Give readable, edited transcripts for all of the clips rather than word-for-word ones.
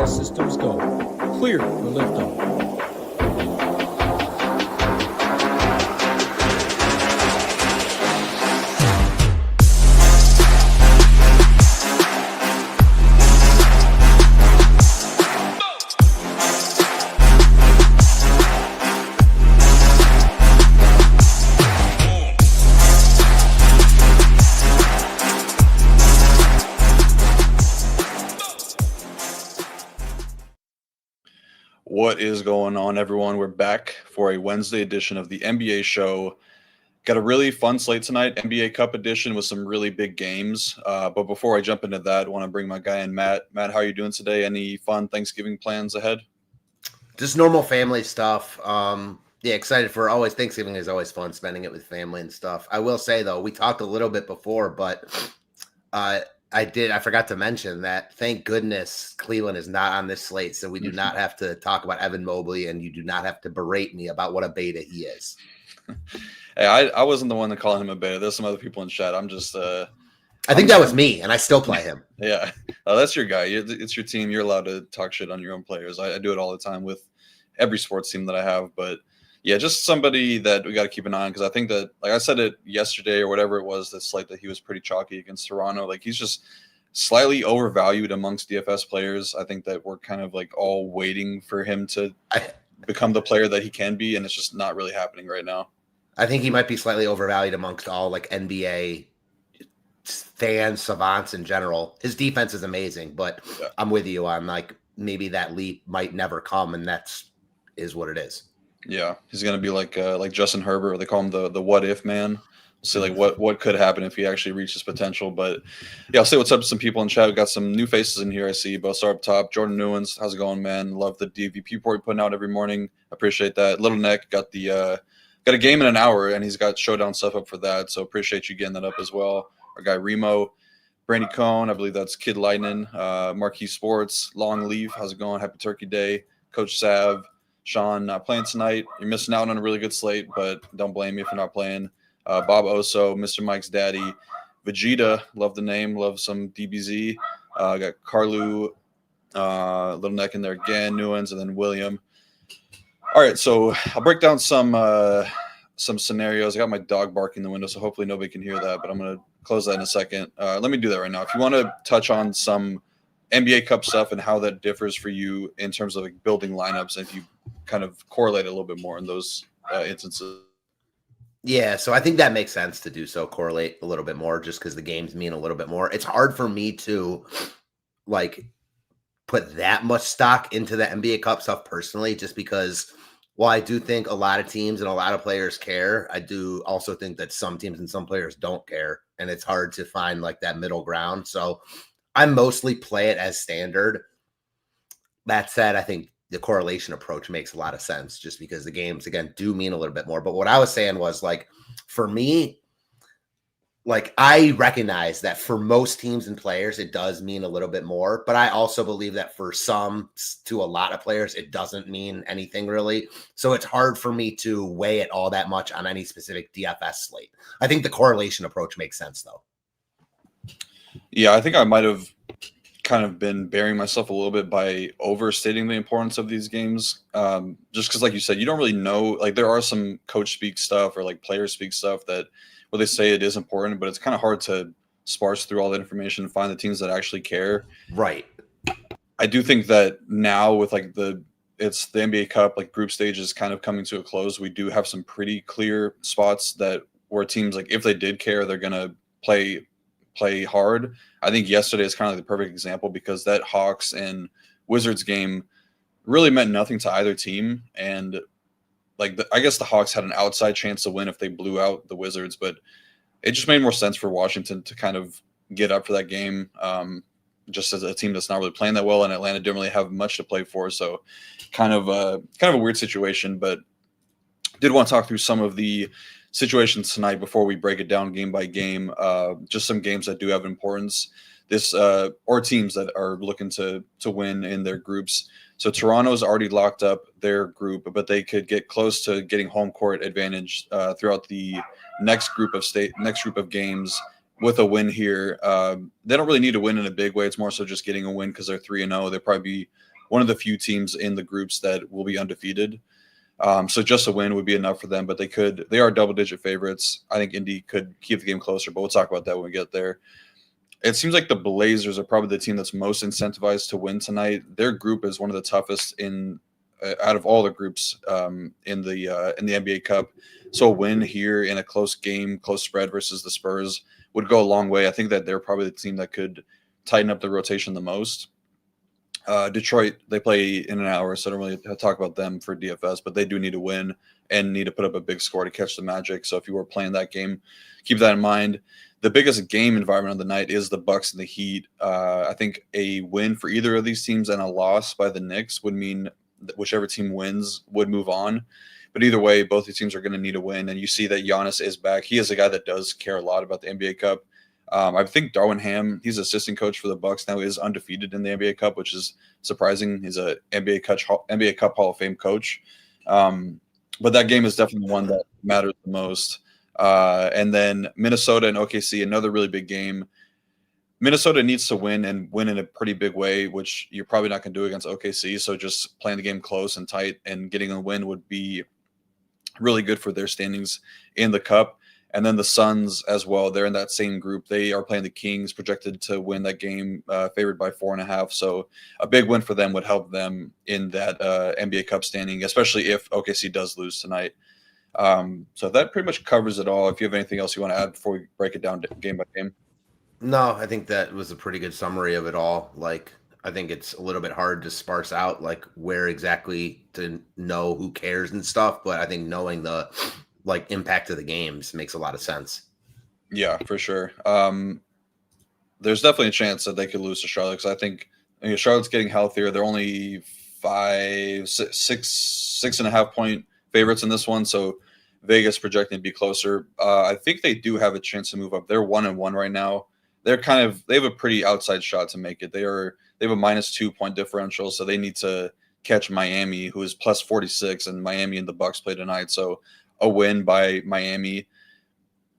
All systems go. Clear for liftoff. What is going on, everyone? We're back for a Wednesday edition of the NBA show. Got a really fun slate tonight, NBA Cup edition with some really big games. But before I jump into that, I want to bring my guy in, Matt. Matt, how are you doing today? Any fun Thanksgiving plans ahead? Just normal family stuff. Excited for always. Thanksgiving is always fun, spending it with family and stuff. I will say, though, we talked a little bit before, but I forgot to mention that, thank goodness, Cleveland is not on this slate, so we do not have to talk about Evan Mobley, and you do not have to berate me about what a beta he is. Hey, I wasn't the one to call him a beta. There's some other people in chat. I'm just I think that was me, and I still play him. Yeah, that's your guy. It's your team. You're allowed to talk shit on your own players. I do it all the time with every sports team that I have. But yeah, just somebody that we got to keep an eye on, because I think that, like I said it yesterday or whatever it was, that slate that he was pretty chalky against Toronto. Like, he's just slightly overvalued amongst DFS players. I think that we're kind of like all waiting for him to become the player that he can be, and it's just not really happening right now. I think he might be slightly overvalued amongst all like NBA fans, savants in general. His defense is amazing, but yeah. I'm with you on like maybe that leap might never come, and is what it is. Yeah, he's gonna be like Justin Herbert, or they call him the what if man. We'll see like what could happen if he actually reaches potential. But yeah, I'll say what's up to some people in chat. We've got some new faces in here. I see both are up top. Jordan Newens, how's it going, man? Love the DVP report you're putting out every morning. Appreciate that. Little Neck got a game in an hour, and he's got showdown stuff up for that. So appreciate you getting that up as well. Our guy Remo, Brandy Cohn, I believe that's Kid Lightning, Marquee Sports, Long Leaf, how's it going? Happy Turkey Day. Coach Sav, Sean, not playing tonight. You're missing out on a really good slate, but don't blame me if you're not playing. Bob Oso, Mr. Mike's daddy, Vegeta, love the name, love some DBZ. Got Carlu, Little Neck in there again, Newens, and then William. All right, so I'll break down some scenarios. I got my dog barking in the window, so hopefully nobody can hear that, but I'm going to close that in a second. Let me do that right now. If you want to touch on some NBA Cup stuff and how that differs for you in terms of like building lineups, and if you kind of correlate a little bit more in those instances. Yeah, so I think that makes sense to do so, correlate a little bit more, just because the games mean a little bit more. It's hard for me to like put that much stock into the NBA Cup stuff personally, just because while I do think a lot of teams and a lot of players care, I do also think that some teams and some players don't care, and it's hard to find like that middle ground. So I mostly play it as standard. That said, I think the correlation approach makes a lot of sense, just because the games, again, do mean a little bit more. But what I was saying was, like, for me, like, I recognize that for most teams and players, it does mean a little bit more. But I also believe that for some, to a lot of players, it doesn't mean anything really. So it's hard for me to weigh it all that much on any specific DFS slate. I think the correlation approach makes sense, though. Yeah, I think I might have kind of been burying myself a little bit by overstating the importance of these games. Just because, like you said, you don't really know. Like, there are some coach speak stuff or like player speak stuff that where they say it is important, but it's kind of hard to sparse through all that information and find the teams that actually care. Right. I do think that now with like it's the NBA Cup, like group stage is kind of coming to a close. We do have some pretty clear spots that where teams, like, if they did care, they're gonna play hard. I think yesterday is kind of like the perfect example, because that Hawks and Wizards game really meant nothing to either team. And like, I guess the Hawks had an outside chance to win if they blew out the Wizards, but it just made more sense for Washington to kind of get up for that game. Just as a team that's not really playing that well, and Atlanta didn't really have much to play for. So kind of a weird situation, but did want to talk through some of the situations tonight before we break it down game by game. Just some games that do have importance. Or teams that are looking to win in their groups. So Toronto's already locked up their group, but they could get close to getting home court advantage throughout the next group of games with a win here. They don't really need to win in a big way. It's more so just getting a win because they're 3-0. They'll probably be one of the few teams in the groups that will be undefeated. So just a win would be enough for them, but they are double-digit favorites. I think Indy could keep the game closer, but we'll talk about that when we get there. It seems like the Blazers are probably the team that's most incentivized to win tonight. Their group is one of the toughest out of all the groups in the NBA Cup. So a win here in a close game, close spread versus the Spurs would go a long way. I think that they're probably the team that could tighten up the rotation the most. Detroit, they play in an hour, so I don't really talk about them for DFS, but they do need to win and need to put up a big score to catch the Magic. So if you were playing that game, keep that in mind. The biggest game environment of the night is the Bucks and the Heat. I think a win for either of these teams and a loss by the Knicks would mean that whichever team wins would move on. But either way, both these teams are going to need a win. And you see that Giannis is back. He is a guy that does care a lot about the NBA Cup. I think Darwin Ham, he's assistant coach for the Bucks now, is undefeated in the NBA Cup, which is surprising. He's a NBA Cup Hall of Fame coach. But that game is definitely one that matters the most. And then Minnesota and OKC, another really big game. Minnesota needs to win and win in a pretty big way, which you're probably not going to do against OKC. So just playing the game close and tight and getting a win would be really good for their standings in the Cup. And then the Suns as well. They're in that same group. They are playing the Kings, projected to win that game, favored by 4.5. So a big win for them would help them in that NBA Cup standing, especially if OKC does lose tonight. So that pretty much covers it all. If you have anything else you want to add before we break it down game by game. No, I think that was a pretty good summary of it all. Like, I think it's a little bit hard to sparse out like where exactly to know who cares and stuff, but I think knowing the like impact of the games makes a lot of sense. Yeah, for sure. There's definitely a chance that they could lose to Charlotte because I think Charlotte's getting healthier. They're only 6.5 point favorites in this one, so Vegas projecting to be closer. I think they do have a chance to move up. They're 1-1 right now. They have a pretty outside shot to make it. They have a -2 point differential, so they need to catch Miami, who is plus 46, and Miami and the Bucks play tonight. So a win by Miami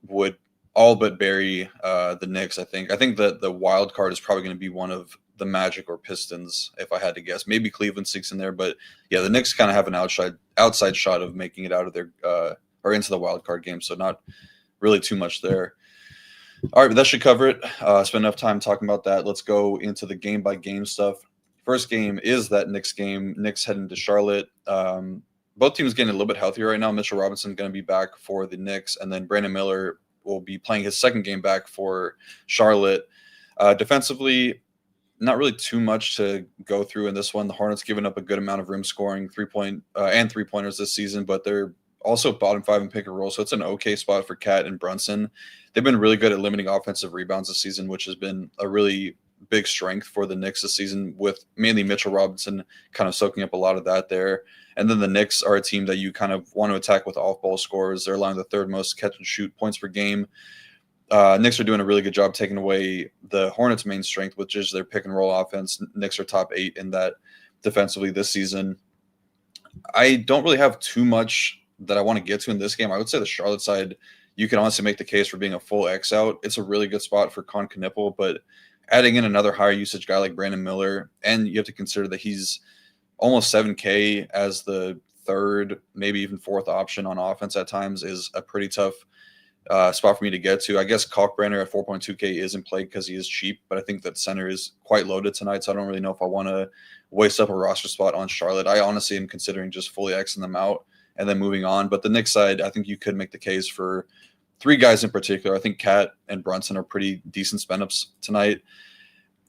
would all but bury the Knicks. I think that the wild card is probably going to be one of the Magic or Pistons, if I had to guess. Maybe Cleveland sneaks in there, but yeah, the Knicks kind of have an outside shot of making it out of their or into the wild card game. So not really too much there. All right, but that should cover it. Spend enough time talking about that. Let's go into the game by game stuff. First game is that Knicks game. Knicks heading to Charlotte. Both teams getting a little bit healthier right now. Mitchell Robinson going to be back for the Knicks, and then Brandon Miller will be playing his second game back for Charlotte. Defensively, not really too much to go through in this one. The Hornets giving up a good amount of rim scoring, three-pointers this season, but they're also bottom 5 in pick and roll, so it's an okay spot for Cat and Brunson. They've been really good at limiting offensive rebounds this season, which has been a really big strength for the Knicks this season, with mainly Mitchell Robinson kind of soaking up a lot of that there. And then the Knicks are a team that you kind of want to attack with off-ball scores. They're allowing the third most catch-and-shoot points per game. Knicks are doing a really good job taking away the Hornets' main strength, which is their pick-and-roll offense. Knicks are top 8 in that defensively this season. I don't really have too much that I want to get to in this game. I would say the Charlotte side, you can honestly make the case for being a full X out. It's a really good spot for Con Knippel, but adding in another higher usage guy like Brandon Miller, and you have to consider that he's almost 7K as the third, maybe even fourth option on offense at times, is a pretty tough spot for me to get to. I guess Kalkbrenner at 4.2K is in play because he is cheap, but I think that center is quite loaded tonight, so I don't really know if I want to waste up a roster spot on Charlotte. I honestly am considering just fully Xing them out and then moving on. But the Knicks side, I think you could make the case for 3 guys in particular. I think Cat and Brunson are pretty decent spend-ups tonight.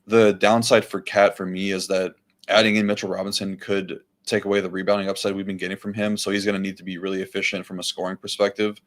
The downside for Cat for me is that adding in Mitchell Robinson could take away the rebounding upside we've been getting from him, so he's going to need to be really efficient from a scoring perspective.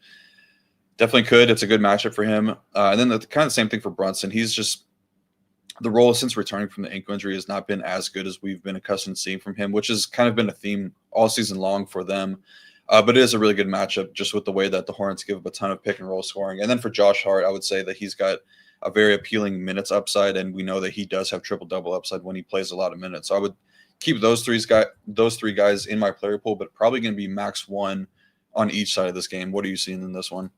Definitely could. It's a good matchup for him. And then the kind of same thing for Brunson. He's just – the role since returning from the ankle injury has not been as good as we've been accustomed to seeing from him, which has kind of been a theme all season long for them. But it is a really good matchup just with the way that the Hornets give up a ton of pick-and-roll scoring. And then for Josh Hart, I would say that he's got a very appealing minutes upside, and we know that he does have triple-double upside when he plays a lot of minutes. So I would keep those three guys in my player pool, but probably going to be max 1 on each side of this game. What are you seeing in this one?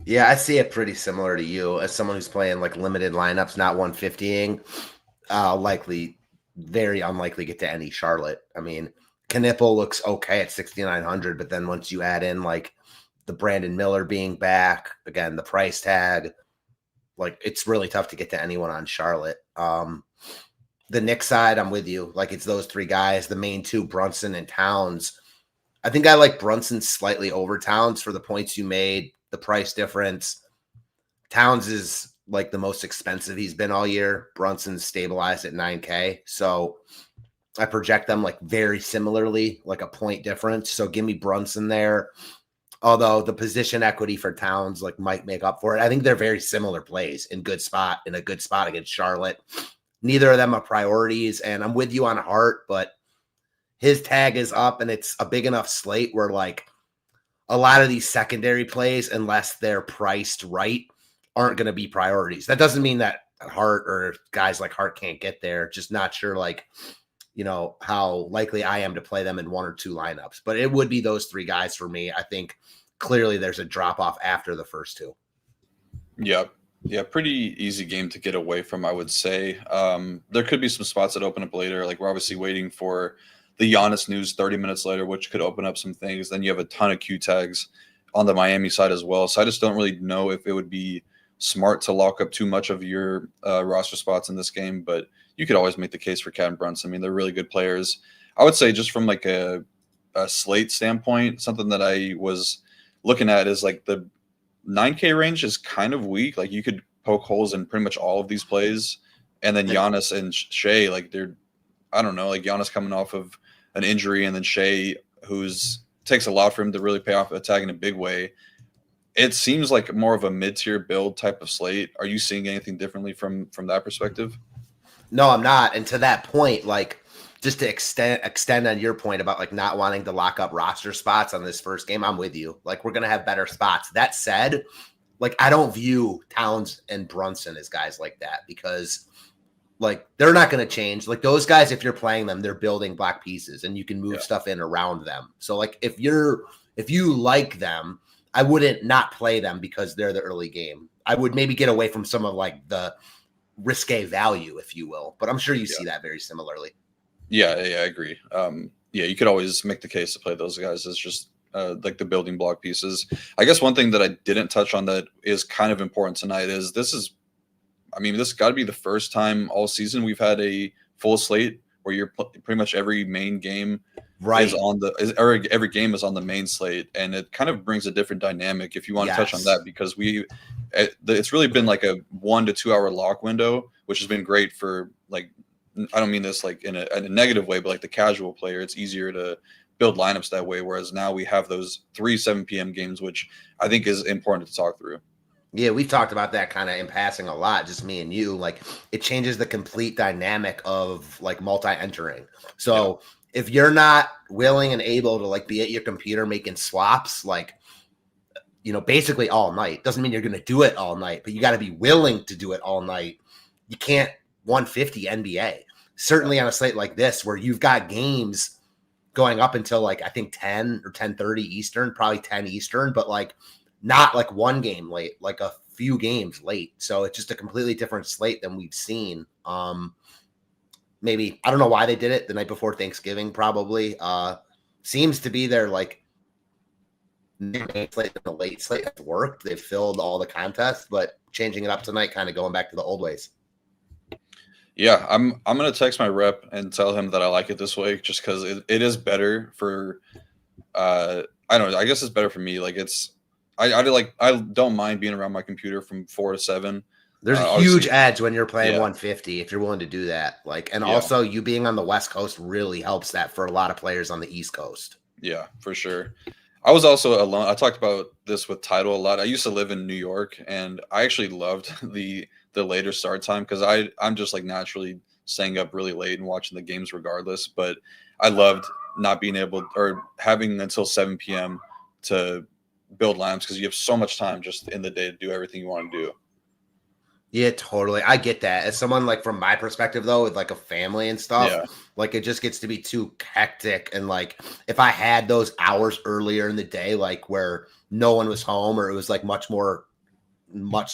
Yeah, I see it pretty similar to you. As someone who's playing like limited lineups, not 150ing, likely very unlikely get to any Charlotte. I mean, Knipple looks okay at 6,900, but then once you add in like the Brandon Miller being back, again, the price tag, like it's really tough to get to anyone on Charlotte. The Knicks side, I'm with you. Like it's those three guys, the main two, Brunson and Towns. I think I like Brunson slightly over Towns for the points you made, the price difference. Towns is like the most expensive he's been all year. Brunson's stabilized at 9K. So I project them like very similarly, like a point difference. So give me Brunson there. Although the position equity for Towns like might make up for it. I think they're very similar plays in a good spot against Charlotte. Neither of them are priorities, and I'm with you on Hart, but his tag is up, and it's a big enough slate where like a lot of these secondary plays, unless they're priced right, aren't going to be priorities. That doesn't mean that Hart or guys like Hart can't get there. Just not sure, like, you know, how likely I am to play them in one or two lineups. But it would be those three guys for me. I think clearly there's a drop off after the first two. Yeah. Yeah, pretty easy game to get away from, I would say. There could be some spots that open up later. Like we're obviously waiting for the Giannis news 30 minutes later, which could open up some things. Then you have a ton of Q tags on the Miami side as well. So I just don't really know if it would be smart to lock up too much of your roster spots in this game. But you could always make the case for Cat and Brunson. I mean, they're really good players. I would say just from like a slate standpoint, something that I was looking at is like the 9K range is kind of weak. Like you could poke holes in pretty much all of these plays. And then Giannis and Shea, like they're, I don't know, like Giannis coming off of an injury and then Shea, who's takes a lot for him to really pay off a tag in a big way. It seems like more of a mid-tier build type of slate. Are you seeing anything differently from that perspective? No, I'm not. And to that point, like just to extend on your point about like not wanting to lock up roster spots on this first game, I'm with you. Like we're going to have better spots. That said, like I don't view Towns and Brunson as guys like that because like they're not going to change. Like those guys, if you're playing them, they're building block pieces and you can move stuff in around them. So like if you like them, I wouldn't not play them because they're the early game. I would maybe get away from some of like the risque value, if you will, but I'm sure you see that very similarly. Yeah, I agree. Yeah, you could always make the case to play those guys as just like the building block pieces. I guess one thing that I didn't touch on that is kind of important tonight is this got to be the first time all season we've had a full slate where you're pretty much every main game is on every game is on the main slate, and it kind of brings a different dynamic if you want to touch on that because it's really been like a 1 to 2 hour lock window, which has been great for like. I don't mean this like in a negative way, but like the casual player, it's easier to build lineups that way. Whereas now we have those 7 p.m. games, which I think is important to talk through. Yeah, we've talked about that kind of in passing a lot, just me and you. Like it changes the complete dynamic of like multi-entering. So if you're not willing and able to like be at your computer making swaps, like, you know, basically all night, doesn't mean you're going to do it all night, but you got to be willing to do it all night. You can't 150 NBA. Certainly on a slate like this, where you've got games going up until like, I think 10 or 10:30 Eastern, probably 10 Eastern, but like not like one game late, like a few games late. So it's just a completely different slate than we've seen. Maybe, I don't know why they did it the night before Thanksgiving, probably. Seems to be their like main slate and the late slate has worked. They've filled all the contests, but changing it up tonight, kind of going back to the old ways. Yeah, I'm gonna text my rep and tell him that I like it this way, just because it is better for. I don't know. I guess it's better for me. Like I don't mind being around my computer from 4 to 7. There's a huge edge when you're playing 150 if you're willing to do that. Like, and also you being on the West Coast really helps that for a lot of players on the East Coast. Yeah, for sure. I was also alone. I talked about this with Tidal a lot. I used to live in New York, and I actually loved the later start time because I'm just like naturally staying up really late and watching the games regardless. But I loved not being able or having until 7 p.m. to build lineups because you have so much time just in the day to do everything you want to do. Yeah, totally. I get that. As someone like from my perspective though, with like a family and stuff, like it just gets to be too hectic. And like if I had those hours earlier in the day, like where no one was home or it was like much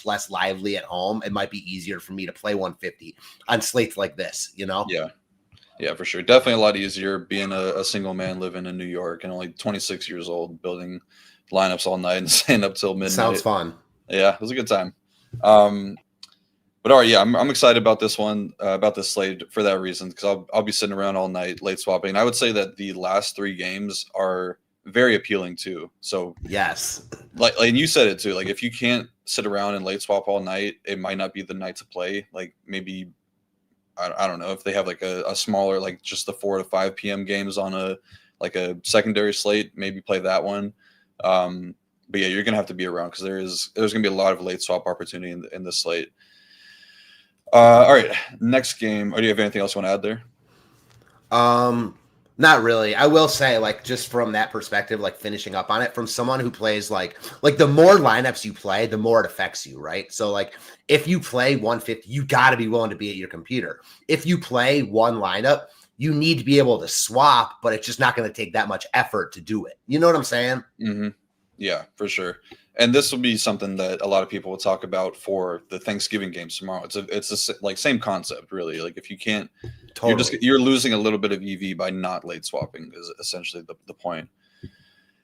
less lively at home, it might be easier for me to play 150 on slates like this, you know? Yeah. Yeah, for sure. Definitely a lot easier being a single man living in New York and only 26 years old, building lineups all night and staying up till midnight. Sounds fun. Yeah, it was a good time. But all right, yeah, I'm excited about this one, about this slate for that reason, because I'll be sitting around all night late swapping. And I would say that the last 3 games are very appealing too. So Yes. like and you said it too. Like if you can't sit around and late swap all night, it might not be the night to play. Like maybe I don't know if they have like a smaller, like just the 4 to 5 p.m. games on a secondary slate, maybe play that one. But yeah, you're gonna have to be around because there's gonna be a lot of late swap opportunity in this slate. All right, next game. Or do you have anything else you want to add there? Not really. I will say, like, just from that perspective, like finishing up on it, from someone who plays like the more lineups you play, the more it affects you, right? So like if you play 150, you got to be willing to be at your computer. If you play one lineup, you need to be able to swap, but it's just not going to take that much effort to do it. You know what I'm saying? Mm-hmm. Yeah, for sure. And this will be something that a lot of people will talk about for the Thanksgiving games tomorrow. It's a like same concept, really. Like if you can't, Totally. you're losing a little bit of EV by not late swapping is essentially the point.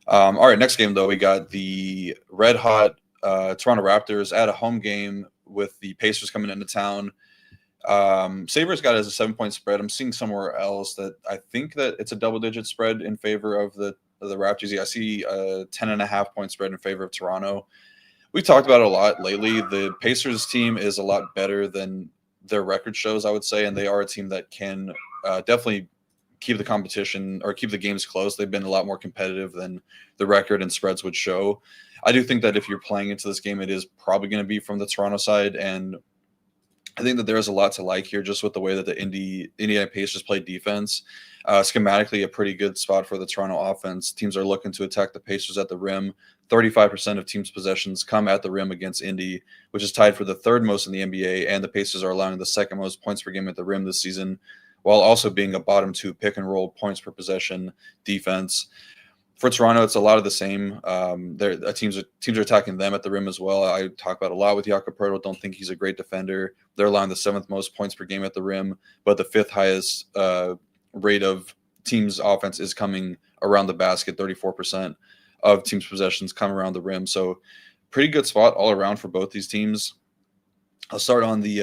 All right, next game though, we got the red hot Toronto Raptors at a home game with the Pacers coming into town. Sabres got it as a 7-point spread. I'm seeing somewhere else that I think that it's a double-digit spread in favor of the Raptors. Yeah, I see a 10.5-point spread in favor of Toronto. We've talked about it a lot lately. The Pacers team is a lot better than their record shows, I would say, and they are a team that can definitely keep the competition or keep the games close. They've been a lot more competitive than the record and spreads would show. I do think that if you're playing into this game, it is probably going to be from the Toronto side, and I think that there's a lot to like here just with the way that the Indiana Pacers play defense. Schematically, a pretty good spot for the Toronto offense. Teams are looking to attack the Pacers at the rim. 35% of teams' possessions come at the rim against Indy, which is tied for the 3rd most in the NBA, and the Pacers are allowing the 2nd most points per game at the rim this season, while also being a bottom 2 pick-and-roll points per possession defense. For Toronto, it's a lot of the same. Teams are attacking them at the rim as well. I talk about a lot with Jakob Poeltl. Don't think he's a great defender. They're allowing the 7th most points per game at the rim, but the 5th highest rate of teams' offense is coming around the basket. 34% of teams' possessions come around the rim. So pretty good spot all around for both these teams. I'll start on the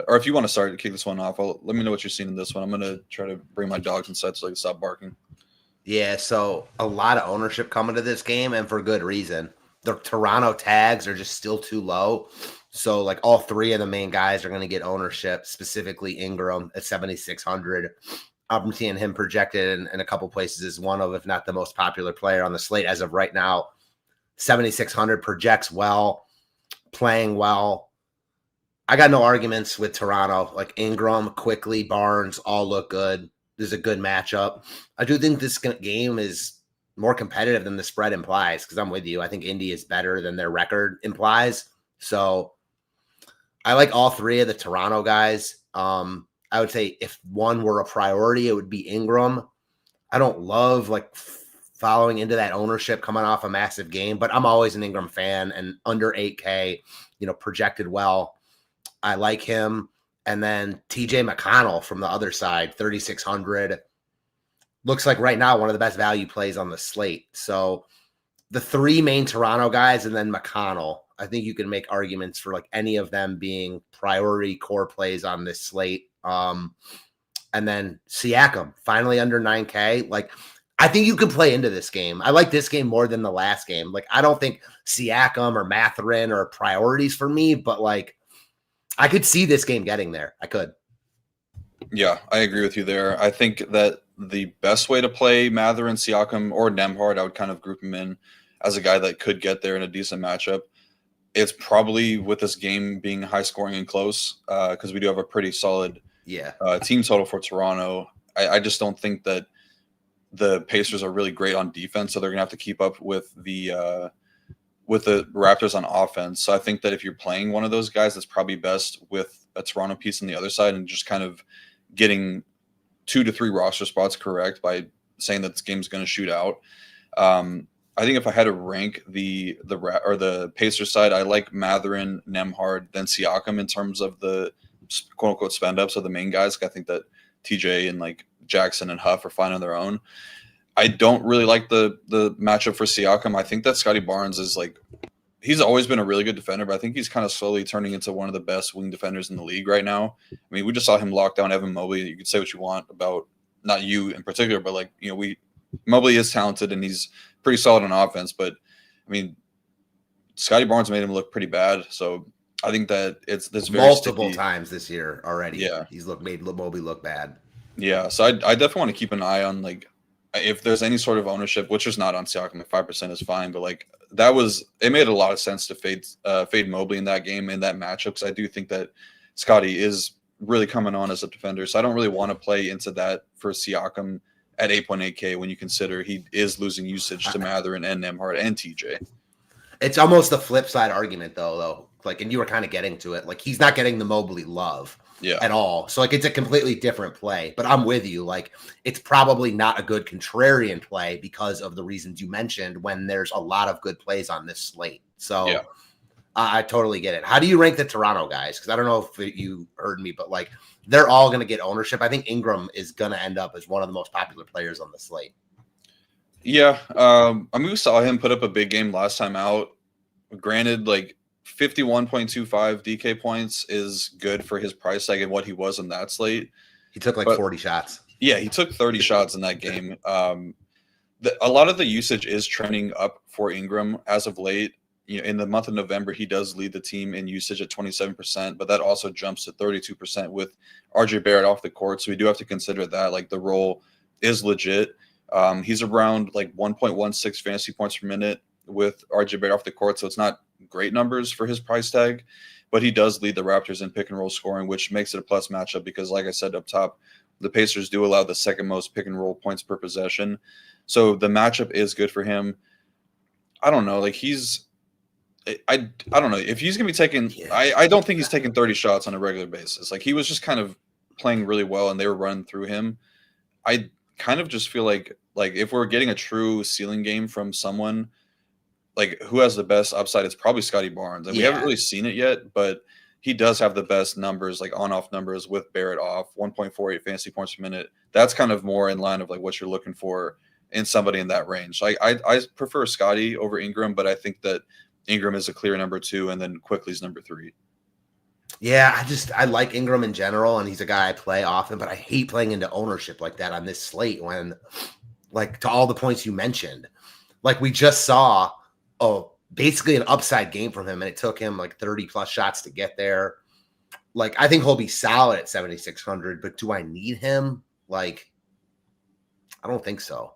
or if you want to start to kick this one off, let me know what you're seeing in this one. I'm going to try to bring my dogs inside so they can stop barking. Yeah, so a lot of ownership coming to this game, and for good reason. The Toronto tags are just still too low. So, like, all 3 of the main guys are going to get ownership, specifically Ingram at 7,600. I'm seeing him projected in a couple places as one of, if not the most popular player on the slate as of right now. 7,600 projects well, playing well. I got no arguments with Toronto. Like Ingram, Quickly, Barnes, all look good. This is a good matchup. I do think this game is more competitive than the spread implies because I'm with you. I think Indy is better than their record implies. So I like all 3 of the Toronto guys. I would say if one were a priority, it would be Ingram. I don't love like following into that ownership coming off a massive game, but I'm always an Ingram fan and under 8K, projected well. I like him. And then TJ McConnell from the other side, 3,600. Looks like right now one of the best value plays on the slate. So the 3 main Toronto guys and then McConnell, I think you can make arguments for like any of them being priority core plays on this slate. And then Siakam, finally under 9K. Like, I think you can play into this game. I like this game more than the last game. Like, I don't think Siakam or Mathurin are priorities for me, but like, I could see this game getting there. I could. Yeah, I agree with you there. I think that the best way to play Mathurin, Siakam, or Nembhard, I would kind of group him in as a guy that could get there in a decent matchup. It's probably with this game being high scoring and close because we do have a pretty solid team total for Toronto. I just don't think that the Pacers are really great on defense, so they're going to have to keep up with the Raptors on offense. So I think that if you're playing one of those guys, that's probably best with a Toronto piece on the other side and just kind of getting 2 to 3 roster spots correct by saying that this game's going to shoot out. I think if I had to rank the Pacers side, I like Mathurin, Nembhard, then Siakam in terms of the quote unquote spend ups of the main guys. I think that TJ and like Jackson and Huff are fine on their own. I don't really like the matchup for Siakam. I think that Scotty Barnes is like, he's always been a really good defender, but I think he's kind of slowly turning into one of the best wing defenders in the league right now. I mean, we just saw him lock down Evan Mobley. You can say what you want about, not you in particular, but like, Mobley is talented and he's pretty solid on offense, but I mean, Scotty Barnes made him look pretty bad. So I think that it's this very multiple times this year already. Yeah, he's made Mobley look bad. Yeah, so I definitely want to keep an eye on like if there's any sort of ownership, which is not on Siakam. Like 5% is fine, but like it made a lot of sense to fade Mobley in that game, in that matchup, because I do think that Scotty is really coming on as a defender. So I don't really want to play into that for Siakam at 8.8K when you consider he is losing usage to Mathurin and Nembhard and TJ. It's almost the flip side argument though. Like, and you were kind of getting to it. Like, he's not getting the Mobley love at all. So like, it's a completely different play, but I'm with you. Like, it's probably not a good contrarian play because of the reasons you mentioned when there's a lot of good plays on this slate. So I totally get it. How do you rank the Toronto guys? Because I don't know if you heard me, but like, they're all going to get ownership. I think Ingram is going to end up as one of the most popular players on the slate. Yeah. I mean, we saw him put up a big game last time out. Granted, like 51.25 DK points is good for his price tag and what he was on that slate. He took like 40 shots. Yeah, he took 30 shots in that game. A lot of the usage is trending up for Ingram as of late. In the month of November, he does lead the team in usage at 27%, but that also jumps to 32% with RJ Barrett off the court. So we do have to consider that, like, the role is legit. He's around like 1.16 fantasy points per minute with RJ Barrett off the court, so it's not great numbers for his price tag, but he does lead the Raptors in pick and roll scoring, which makes it a plus matchup because, like I said up top, the Pacers do allow the second most pick and roll points per possession. So the matchup is good for him. I don't know. Like, I don't know if he's going to be taking I don't think he's taking 30 shots on a regular basis. Like, he was just kind of playing really well and they were running through him. I kind of just feel like if we're getting a true ceiling game from someone, like, who has the best upside, it's probably Scotty Barnes. And we haven't really seen it yet, but he does have the best numbers, like on-off numbers with Barrett off, 1.48 fantasy points per minute. That's kind of more in line of like what you're looking for in somebody in that range. Like, I prefer Scotty over Ingram, but I think that Ingram is a clear number 2, and then Quickly's number 3. Yeah, I like Ingram in general, and he's a guy I play often, but I hate playing into ownership like that on this slate when, like, to all the points you mentioned, like, we just saw basically an upside game from him, and it took him like 30 plus shots to get there. Like, I think he'll be solid at 7,600, but do I need him? Like, I don't think so.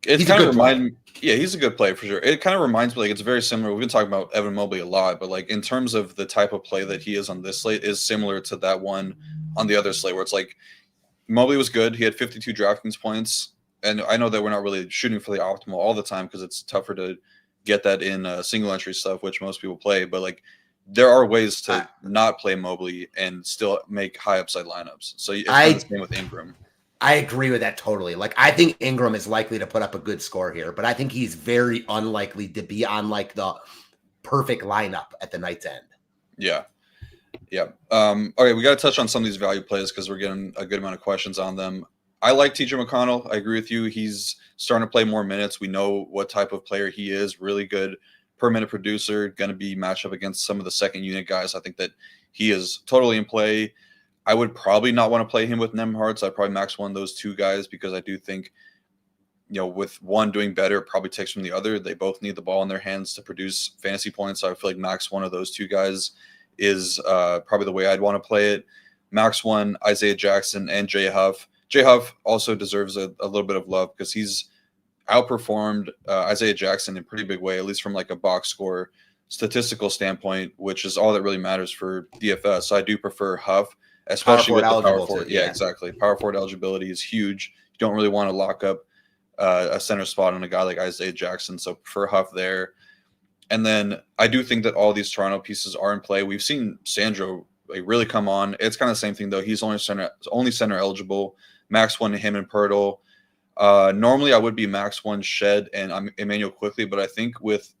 He's a good play for sure. It kind of reminds me, like, it's very similar. We've been talking about Evan Mobley a lot, but like in terms of the type of play that he is on this slate is similar to that one on the other slate where it's like Mobley was good. He had 52 DraftKings points. And I know that we're not really shooting for the optimal all the time because it's tougher to get that in single entry stuff, which most people play. But like, there are ways to not play Mobley and still make high upside lineups. So it's kind of the same with Ingram. I agree with that totally. Like, I think Ingram is likely to put up a good score here, but I think he's very unlikely to be on like the perfect lineup at the night's end. Yeah. Yeah. Okay, we got to touch on some of these value plays because we're getting a good amount of questions on them. I like TJ McConnell. I agree with you. He's starting to play more minutes. We know what type of player he is. Really good per minute producer. Going to be matched up against some of the second unit guys. I think that he is totally in play. I would probably not want to play him with Nembhard, so I'd probably max one of those two guys because I do think, with one doing better, it probably takes from the other. They both need the ball in their hands to produce fantasy points, so I feel like max one of those two guys is probably the way I'd want to play it. Max one, Isaiah Jackson and Jay Huff. Jay Huff also deserves a little bit of love because he's outperformed Isaiah Jackson in a pretty big way, at least from like a box score statistical standpoint, which is all that really matters for DFS. So I do prefer Huff. Especially with the power forward. Yeah, exactly. Power forward eligibility is huge. You don't really want to lock up a center spot on a guy like Isaiah Jackson. So for Huff there. And then I do think that all these Toronto pieces are in play. We've seen Sandro really come on. It's kind of the same thing, though. He's only center eligible. Max one to him and Pirtle. Normally I would be max one Shed and Emmanuel Quickly, but I think with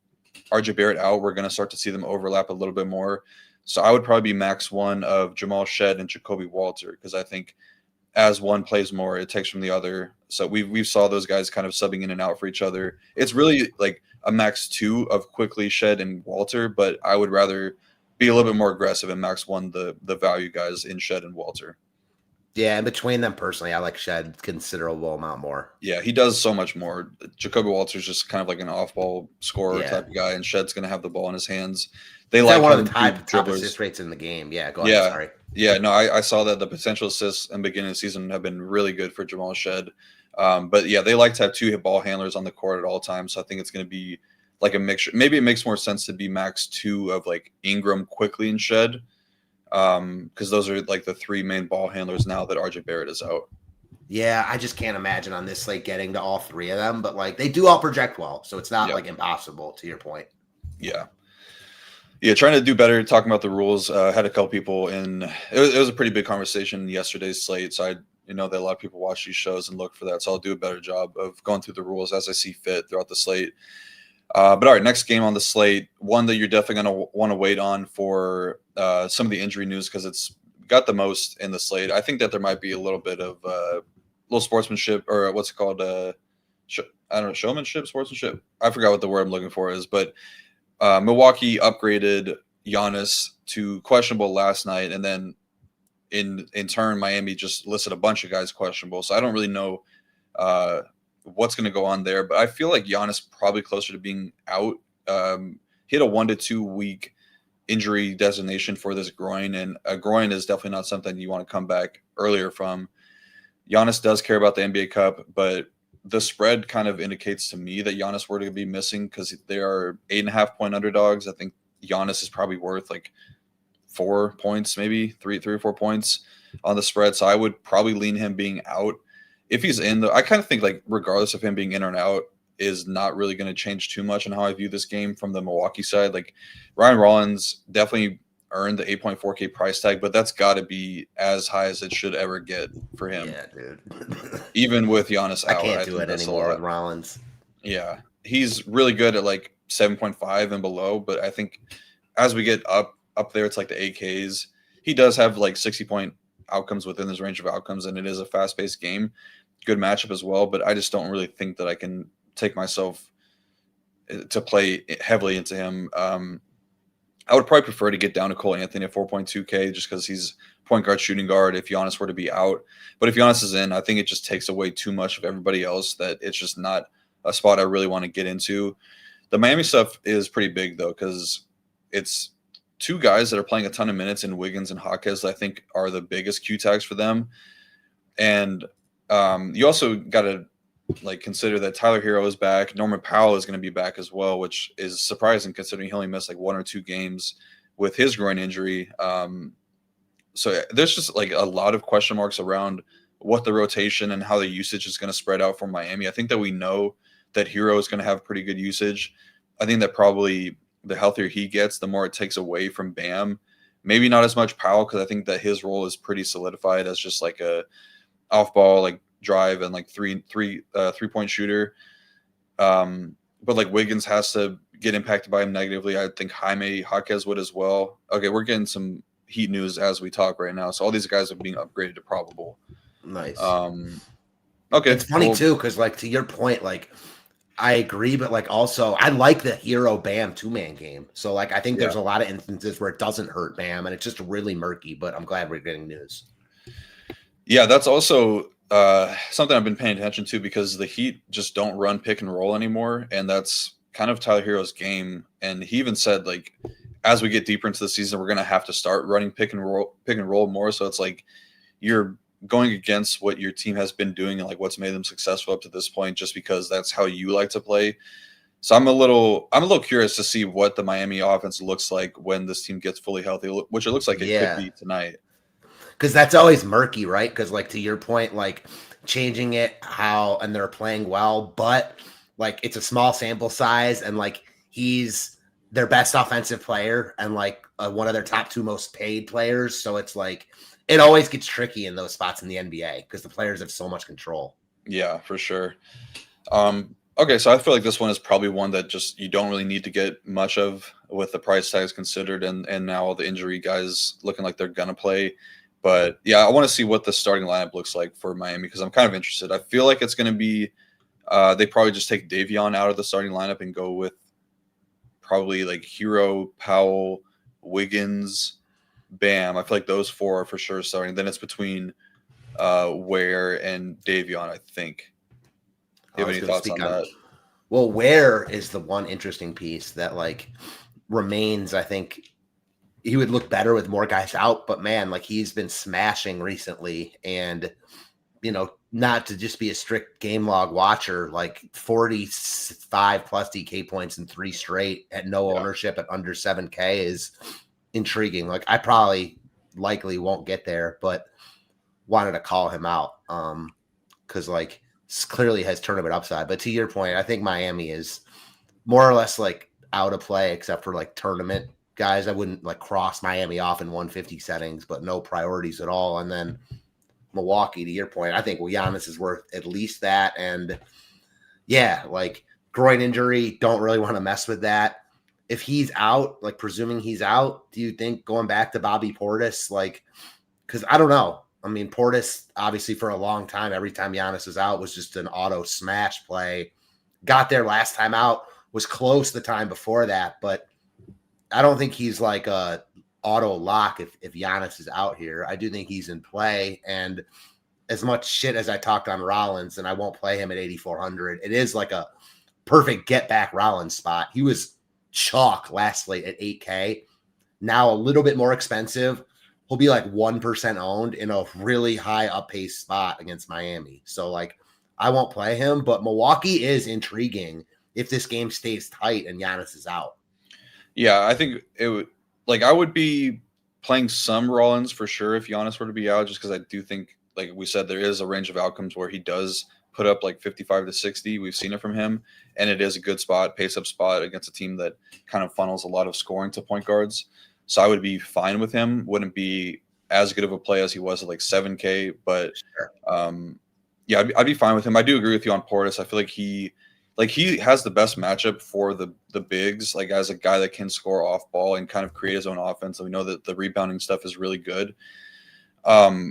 RJ Barrett out, we're going to start to see them overlap a little bit more. So I would probably be max one of Jamal Shed and Jacoby Walter because I think as one plays more, it takes from the other. So we saw those guys kind of subbing in and out for each other. It's really like a max 2 of quickly Shed and Walter, but I would rather be a little bit more aggressive and max 1 the value guys in Shed and Walter. Yeah, and between them personally, I like Shed considerable amount more. Yeah, he does so much more. Jacoby Walter's just kind of like an off-ball scorer type of guy, and Shed's going to have the ball in his hands. They He's like one of the top dribblers. assist rates in the game. Yeah, go ahead. Sorry. Yeah, no, I saw that the potential assists in the beginning of the season have been really good for Jamal Shed. But yeah, they like to have 2 ball handlers on the court at all times. So I think it's going to be like a mixture. Maybe it makes more sense to be max 2 of like Ingram, Quickly, and Shed, because those are like the 3 main ball handlers now that RJ Barrett is out. Yeah, I just can't imagine on this slate getting to all 3 of them. But like they do all project well, so it's not like impossible. To your point. Yeah, trying to do better. Talking about the rules, had a couple people in. It was a pretty big conversation yesterday's slate. So I know that a lot of people watch these shows and look for that. So I'll do a better job of going through the rules as I see fit throughout the slate. But all right, next game on the slate, one that you're definitely going to want to wait on for some of the injury news because it's got the most in the slate. I think that there might be a little bit of little sportsmanship or what's it called? I don't know, showmanship, sportsmanship. I forgot what the word I'm looking for is, but. Milwaukee upgraded Giannis to questionable last night, and then in turn, Miami just listed a bunch of guys questionable. So I don't really know what's going to go on there, but I feel like Giannis probably closer to being out. He had a 1 to 2 week injury designation for this groin, and a groin is definitely not something you want to come back earlier from. Giannis does care about the NBA Cup, but the spread kind of indicates to me that Giannis were to be missing because they are 8.5-point underdogs. I think Giannis is probably worth like 4 points, maybe 3 or 4 points on the spread. So I would probably lean him being out. If he's in, I kind of think like regardless of him being in or out is not really going to change too much in how I view this game from the Milwaukee side. Like Ryan Rollins definitely earned the 8.4K price tag, but that's got to be as high as it should ever get for him. Yeah, dude. Even with Giannis out, I can't do it anymore with Rollins. Yeah, he's really good at like 7.5 and below, but I think as we get up there, it's like the 8Ks. He does have like 60-point outcomes within his range of outcomes, and it is a fast-paced game. Good matchup as well, but I just don't really think that I can take myself to play heavily into him. I would probably prefer to get down to Cole Anthony at 4.2K just because he's point guard, shooting guard if Giannis were to be out. But if Giannis is in, I think it just takes away too much of everybody else that it's just not a spot I really want to get into. The Miami stuff is pretty big, though, because it's 2 guys that are playing a ton of minutes in Wiggins and Hawkes that I think are the biggest Q tags for them. And you also got to like consider that Tyler Hero is back. Norman Powell is going to be back as well, which is surprising considering he only missed like 1 or 2 games with his groin injury. So there's just like a lot of question marks around what the rotation and how the usage is going to spread out for Miami. I think that we know that Hero is going to have pretty good usage. I think that probably the healthier he gets, the more it takes away from Bam. Maybe not as much Powell because I think that his role is pretty solidified as just like a off ball, like drive and like three-point shooter. But like Wiggins has to get impacted by him negatively. I think Jaime Jaquez would as well. Okay, we're getting some Heat news as we talk right now. So all these guys are being upgraded to probable. Nice. Okay. It's funny too, because like to your point, like I agree, but like also I like the Hero Bam 2-man game. So like I think there's a lot of instances where it doesn't hurt Bam and it's just really murky, but I'm glad we're getting news. Yeah, that's also something I've been paying attention to because the Heat just don't run pick and roll anymore. And that's kind of Tyler Hero's game. And he even said like, as we get deeper into the season, we're going to have to start running pick and roll more. So it's like you're going against what your team has been doing and like what's made them successful up to this point, just because that's how you like to play. So I'm a little curious to see what the Miami offense looks like when this team gets fully healthy, which it looks like it could be tonight. Because that's always murky, right? Because like to your point, like changing it how and they're playing well, but like it's a small sample size and like he's their best offensive player and like one of their top 2 most paid players. So it's like it always gets tricky in those spots in the NBA because the players have so much control. Yeah, for sure. Okay, so I feel like this one is probably one that just you don't really need to get much of with the price tags considered and now all the injury guys looking like they're going to play. But yeah, I want to see what the starting lineup looks like for Miami because I'm kind of interested. I feel like it's going to be they probably just take Davion out of the starting lineup and go with probably like Hero, Powell, Wiggins, Bam. I feel like those four are for sure starting. Then it's between Ware and Davion, I think. Do you have any thoughts on that? Well, Ware is the one interesting piece that like remains. I think he would look better with more guys out, but man, like he's been smashing recently, and not to just be a strict game log watcher, like 45 plus DK points in 3 straight at no ownership at under 7K is intriguing. Like I probably likely won't get there, but wanted to call him out because like clearly has tournament upside. But to your point, I think Miami is more or less like out of play except for like tournament guys. I wouldn't like cross Miami off in 150 settings, but no priorities at all. And then Milwaukee, to your point, I think Giannis is worth at least that. And yeah, like groin injury, don't really want to mess with that. If he's out, like presuming he's out, do you think going back to Bobby Portis, like, because I don't know. I mean, Portis, obviously for a long time, every time Giannis was out was just an auto smash play. Got there last time out, was close the time before that, but I don't think he's like a auto lock if Giannis is out here. I do think he's in play, and as much shit as I talked on Rollins, and I won't play him at 8,400, it is like a perfect get back Rollins spot. He was chalk last slate at 8K. Now a little bit more expensive. He'll be like 1% owned in a really high up pace spot against Miami. So like I won't play him, but Milwaukee is intriguing if this game stays tight and Giannis is out. Yeah, I think it would. Like I would be playing some Rollins for sure if Giannis were to be out, just because I do think, like we said, there is a range of outcomes where he does put up like 55 to 60. We've seen it from him, and it is a good spot, pace up spot against a team that kind of funnels a lot of scoring to point guards. So I would be fine with him. Wouldn't be as good of a play as he was at like 7K, but yeah, I'd be fine with him. I do agree with you on Portis. I feel like he has the best matchup for the bigs, like as a guy that can score off ball and kind of create his own offense. And we know that the rebounding stuff is really good. I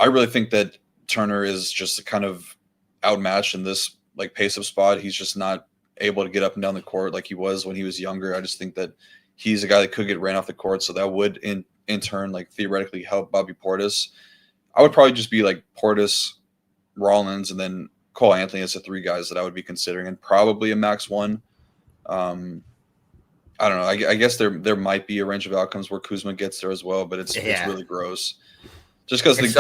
really think that Turner is just kind of outmatched in this like pace of spot. He's just not able to get up and down the court like he was when he was younger. I just think that he's a guy that could get ran off the court. So that would in turn, like theoretically help Bobby Portis. I would probably just be like Portis, Rollins, and then Cole Anthony as the 3 guys that I would be considering, and probably a max 1. I don't know. I guess there might be a range of outcomes where Kuzma gets there as well, but it's really gross. Just because these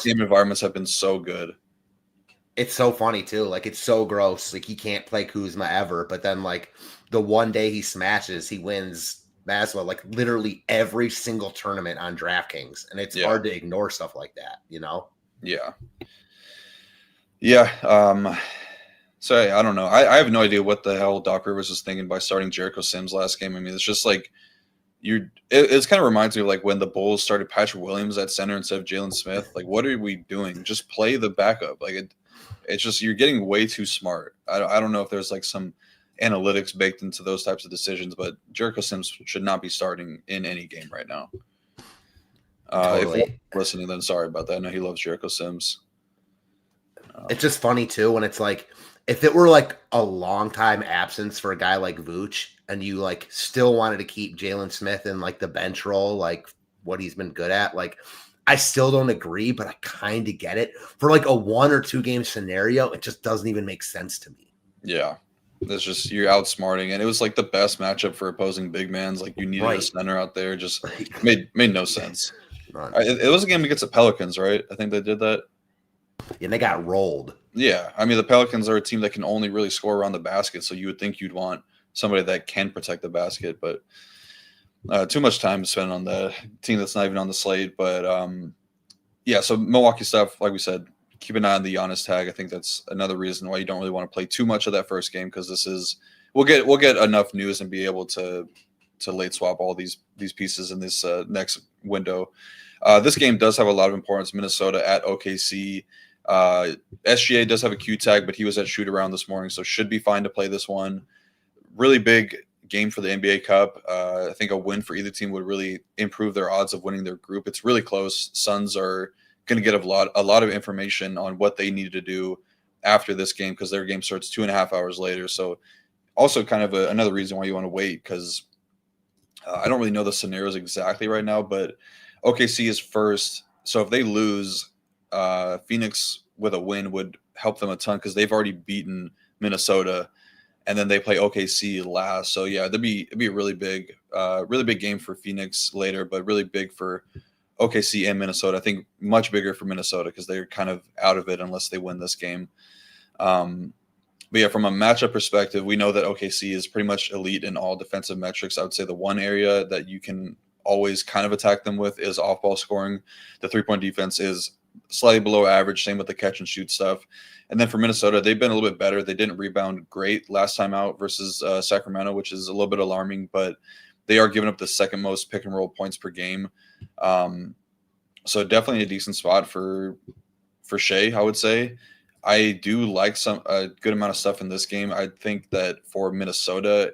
game environments have been so good. It's so funny too. Like it's so gross. Like he can't play Kuzma ever, but then like the one day he smashes, he wins Maslow like literally every single tournament on DraftKings, and it's hard to ignore stuff like that, you know? Yeah. Yeah. So I don't know. I have no idea what the hell Doc Rivers was thinking by starting Jericho Sims last game. I mean, it's just like it's kind of reminds me of like when the Bulls started Patrick Williams at center instead of Jalen Smith. Like, what are we doing? Just play the backup. Like it's just you're getting way too smart. I don't know if there's like some analytics baked into those types of decisions, but Jericho Sims should not be starting in any game right now. Totally. If you're listening, then sorry about that. I know he loves Jericho Sims. It's just funny too when it's like if it were like a long time absence for a guy like Vooch and you like still wanted to keep Jalen Smith in like the bench role, like what he's been good at, like I still don't agree, but I kind of get it. For like a 1 or 2 game scenario, it just doesn't even make sense to me. Yeah. It's just you're outsmarting, and it was like the best matchup for opposing big mans. Like you needed a center out there, just made no sense. It was a game against the Pelicans, right? I think they did that. And they got rolled. Yeah, I mean the Pelicans are a team that can only really score around the basket, so you would think you'd want somebody that can protect the basket, but too much time to spend on the team that's not even on the slate. But yeah, so Milwaukee stuff, like we said, keep an eye on the Giannis tag. I think that's another reason why you don't really want to play too much of that first game, because we'll get enough news and be able to late swap all these pieces in this next window. This game does have a lot of importance. Minnesota at OKC. SGA does have a Q tag, but he was at shoot around this morning, so should be fine to play this one. Really big game for the NBA Cup. I think a win for either team would really improve their odds of winning their group. It's really close. Suns are going to get a lot of information on what they need to do after this game because their game starts 2.5 hours later. So also kind of another reason why you want to wait because I don't really know the scenarios exactly right now, but OKC is first. So if they lose, Phoenix with a win would help them a ton because they've already beaten Minnesota, and then they play OKC last. So yeah, it'd be a really big game for Phoenix later, but really big for OKC and Minnesota. I think much bigger for Minnesota because they're kind of out of it unless they win this game. But yeah, from a matchup perspective, we know that OKC is pretty much elite in all defensive metrics. I would say the one area that you can always kind of attack them with is off-ball scoring. The three-point defense is slightly below average, same with the catch-and-shoot stuff. And then for Minnesota, they've been a little bit better. They didn't rebound great last time out versus Sacramento, which is a little bit alarming, but they are giving up the second most pick-and-roll points per game. So definitely a decent spot for Shea, I would say. I do like a good amount of stuff in this game. I think that for Minnesota,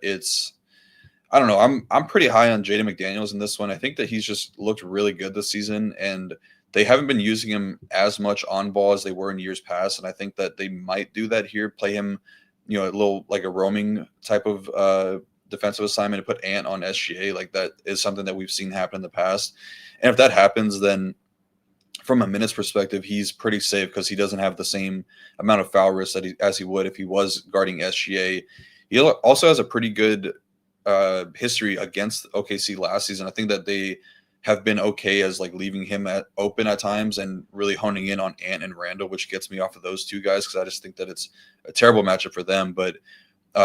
I don't know. I'm pretty high on Jaden McDaniels in this one. I think that he's just looked really good this season, and they haven't been using him as much on ball as they were in years past. And I think that they might do that here, play him, a little like a roaming type of defensive assignment and put Ant on SGA. Like that is something that we've seen happen in the past. And if that happens, then from a minutes perspective, he's pretty safe because he doesn't have the same amount of foul risk as he would if he was guarding SGA. He also has a pretty good history against OKC last season. I think that they have been okay as like leaving him open at times and really honing in on Ant and Randall, which gets me off of those two guys because I just think that it's a terrible matchup for them. But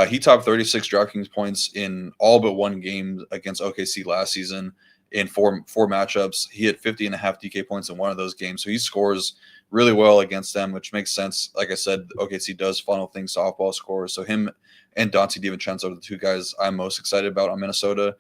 he topped 36 DraftKings points in all but one game against OKC last season. In four matchups, he hit 50.5 DK points in one of those games. So he scores really well against them, which makes sense. Like I said, OKC does funnel things to off-ball scores. So him and Dante DiVincenzo are the two guys I'm most excited about on Minnesota.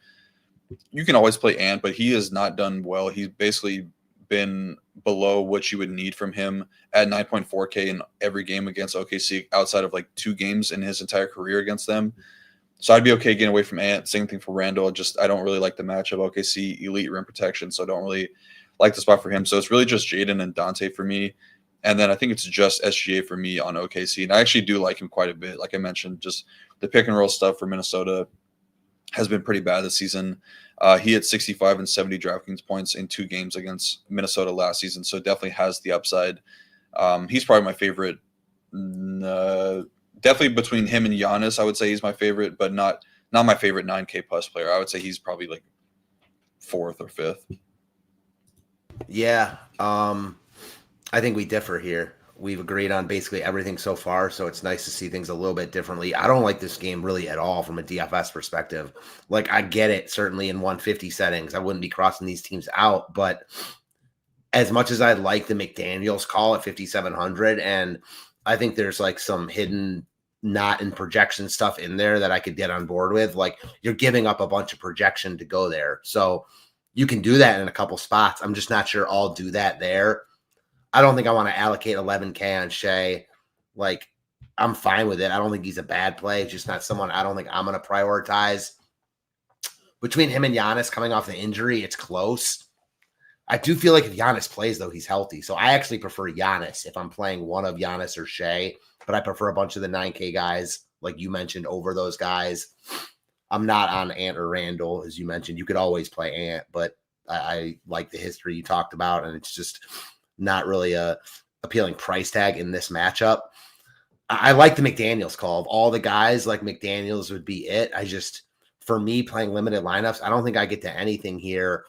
You can always play Ant, but he has not done well. He's basically been below what you would need from him at 9.4K in every game against OKC outside of like 2 games in his entire career against them. So I'd be okay getting away from Ant. Same thing for Randall. I don't really like the matchup. OKC elite rim protection, so I don't really like the spot for him. So it's really just Jaden and Dante for me. And then I think it's just SGA for me on OKC. And I actually do like him quite a bit. Like I mentioned, just the pick and roll stuff for Minnesota has been pretty bad this season. He had 65 and 70 DraftKings points in 2 games against Minnesota last season. So it definitely has the upside. He's probably my favorite. Definitely between him and Giannis, I would say he's my favorite, but not my favorite 9K plus player. I would say he's probably like 4th or 5th. Yeah. I think we differ here. We've agreed on basically everything so far, so it's nice to see things a little bit differently. I don't like this game really at all from a DFS perspective. Like, I get it, certainly in 150 settings. I wouldn't be crossing these teams out, but as much as I like the McDaniels call at 5,700, and I think there's like some hidden not in projection stuff in there that I could get on board with. Like, you're giving up a bunch of projection to go there. So you can do that in a couple spots. I'm just not sure I'll do that there. I don't think I want to allocate 11K on Shea. Like, I'm fine with it. I don't think he's a bad play. It's just not someone I don't think I'm going to prioritize. Between him and Giannis coming off the injury, it's close. I do feel like if Giannis plays, though, he's healthy. So I actually prefer Giannis if I'm playing one of Giannis or Shea, but I prefer a bunch of the 9K guys, like you mentioned, over those guys. I'm not on Ant or Randall, as you mentioned. You could always play Ant, but I like the history you talked about, and it's just not really a appealing price tag in this matchup. I like the McDaniels call. Of all the guys, like McDaniels would be it. For me, playing limited lineups, I don't think I get to anything here.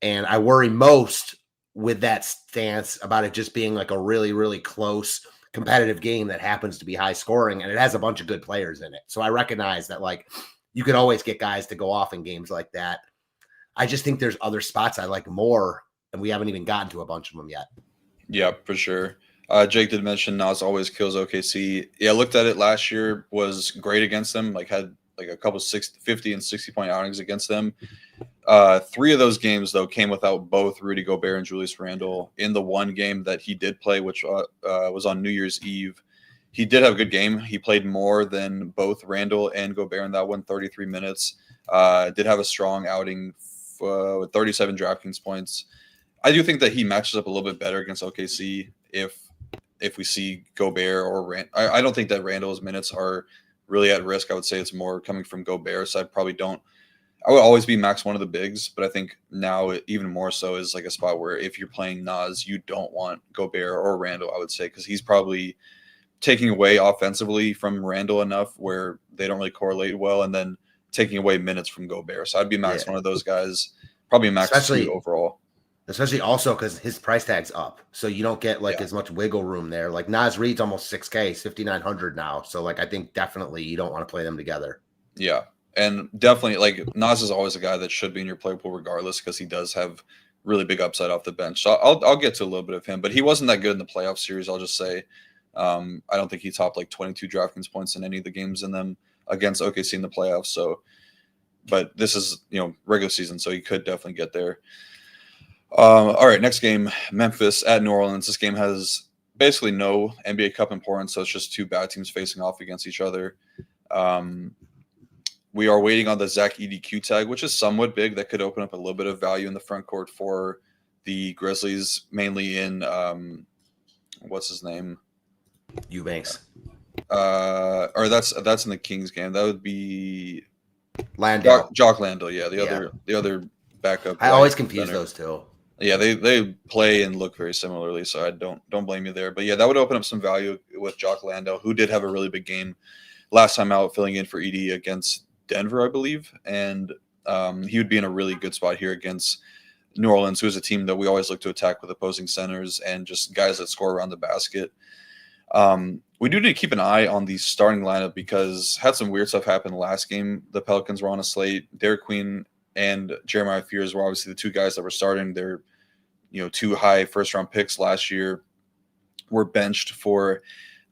And I worry most with that stance about it just being like a really, really close competitive game that happens to be high scoring, and it has a bunch of good players in it. So I recognize that, like, you could always get guys to go off in games like that. I just think there's other spots I like more, and we haven't even gotten to a bunch of them yet. Yeah, for sure. Jake did mention Nas always kills OKC. Yeah, I looked at it last year, was great against them, like had like a couple 50 and 60-point outings against them. 3 of those games, though, came without both Rudy Gobert and Julius Randle. In the one game that he did play, which was on New Year's Eve, he did have a good game. He played more than both Randall and Gobert in that one, 33 minutes. Did have a strong outing with 37 DraftKings points. I do think that he matches up a little bit better against OKC if we see Gobert or Randall. I don't think that Randall's minutes are really at risk. I would say it's more coming from Gobert, so I would always be max one of the bigs, but I think now even more so is like a spot where if you're playing Nas, you don't want Gobert or Randall, I would say, because he's probably taking away offensively from Randall enough where they don't really correlate well, and then taking away minutes from Gobert. So I'd be max one of those guys, probably max 2 overall. Especially also because his price tag's up. So you don't get as much wiggle room there. Like Nas Reed's almost 6K, he's 5,900 now. So I think definitely you don't want to play them together. Yeah. And definitely Nas is always a guy that should be in your play pool regardless, because he does have really big upside off the bench. So I'll get to a little bit of him, but he wasn't that good in the playoff series. I'll just say, I don't think he topped 22 DraftKings points in any of the games in them against OKC in the playoffs. So, but this is, regular season, so he could definitely get there. All right, next game, Memphis at New Orleans. This game has basically no NBA Cup importance, so it's just two bad teams facing off against each other. We are waiting on the Zach EDQ tag, which is somewhat big. That could open up a little bit of value in the front court for the Grizzlies, mainly in what's his name? Eubanks. Or that's in the Kings game. That would be Landale. Jock Landale, yeah. The other backup. I always confuse those two. Yeah, they play and look very similarly, so I don't blame you there. But yeah, that would open up some value with Jock Landale, who did have a really big game last time out, filling in for ED against Denver, I believe. And he would be in a really good spot here against New Orleans, who is a team that we always look to attack with opposing centers and just guys that score around the basket. We do need to keep an eye on the starting lineup because had some weird stuff happen last game. The Pelicans were on a slate. Derek Queen and Jeremiah Fears were obviously the two guys that were starting. They're, two high first-round picks last year were benched for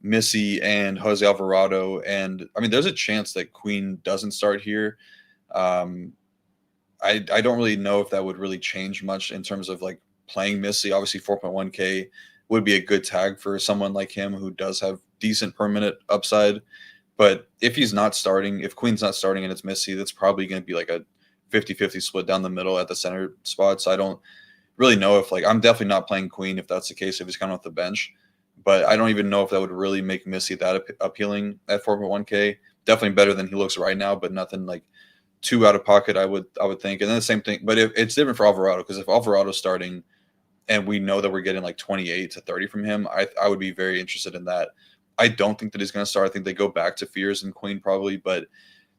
Missy and Jose Alvarado. And, there's a chance that Queen doesn't start here. I don't really know if that would really change much in terms of playing Missy. Obviously, 4.1K would be a good tag for someone like him who does have decent permanent upside. But if he's not starting, if Queen's not starting and it's Missy, that's probably going to be a 50-50 split down the middle at the center spot. So I don't really know if I'm definitely not playing Queen if that's the case, if he's coming off the bench. But I don't even know if that would really make Missy that appealing at 4.1K. Definitely better than he looks right now, but nothing too out of pocket, I would think. And then the same thing, but if it's different for Alvarado, because if Alvarado's starting and we know that we're getting 28 to 30 from him, I would be very interested in that. I don't think that he's going to start. I think they go back to Fears and Queen probably, but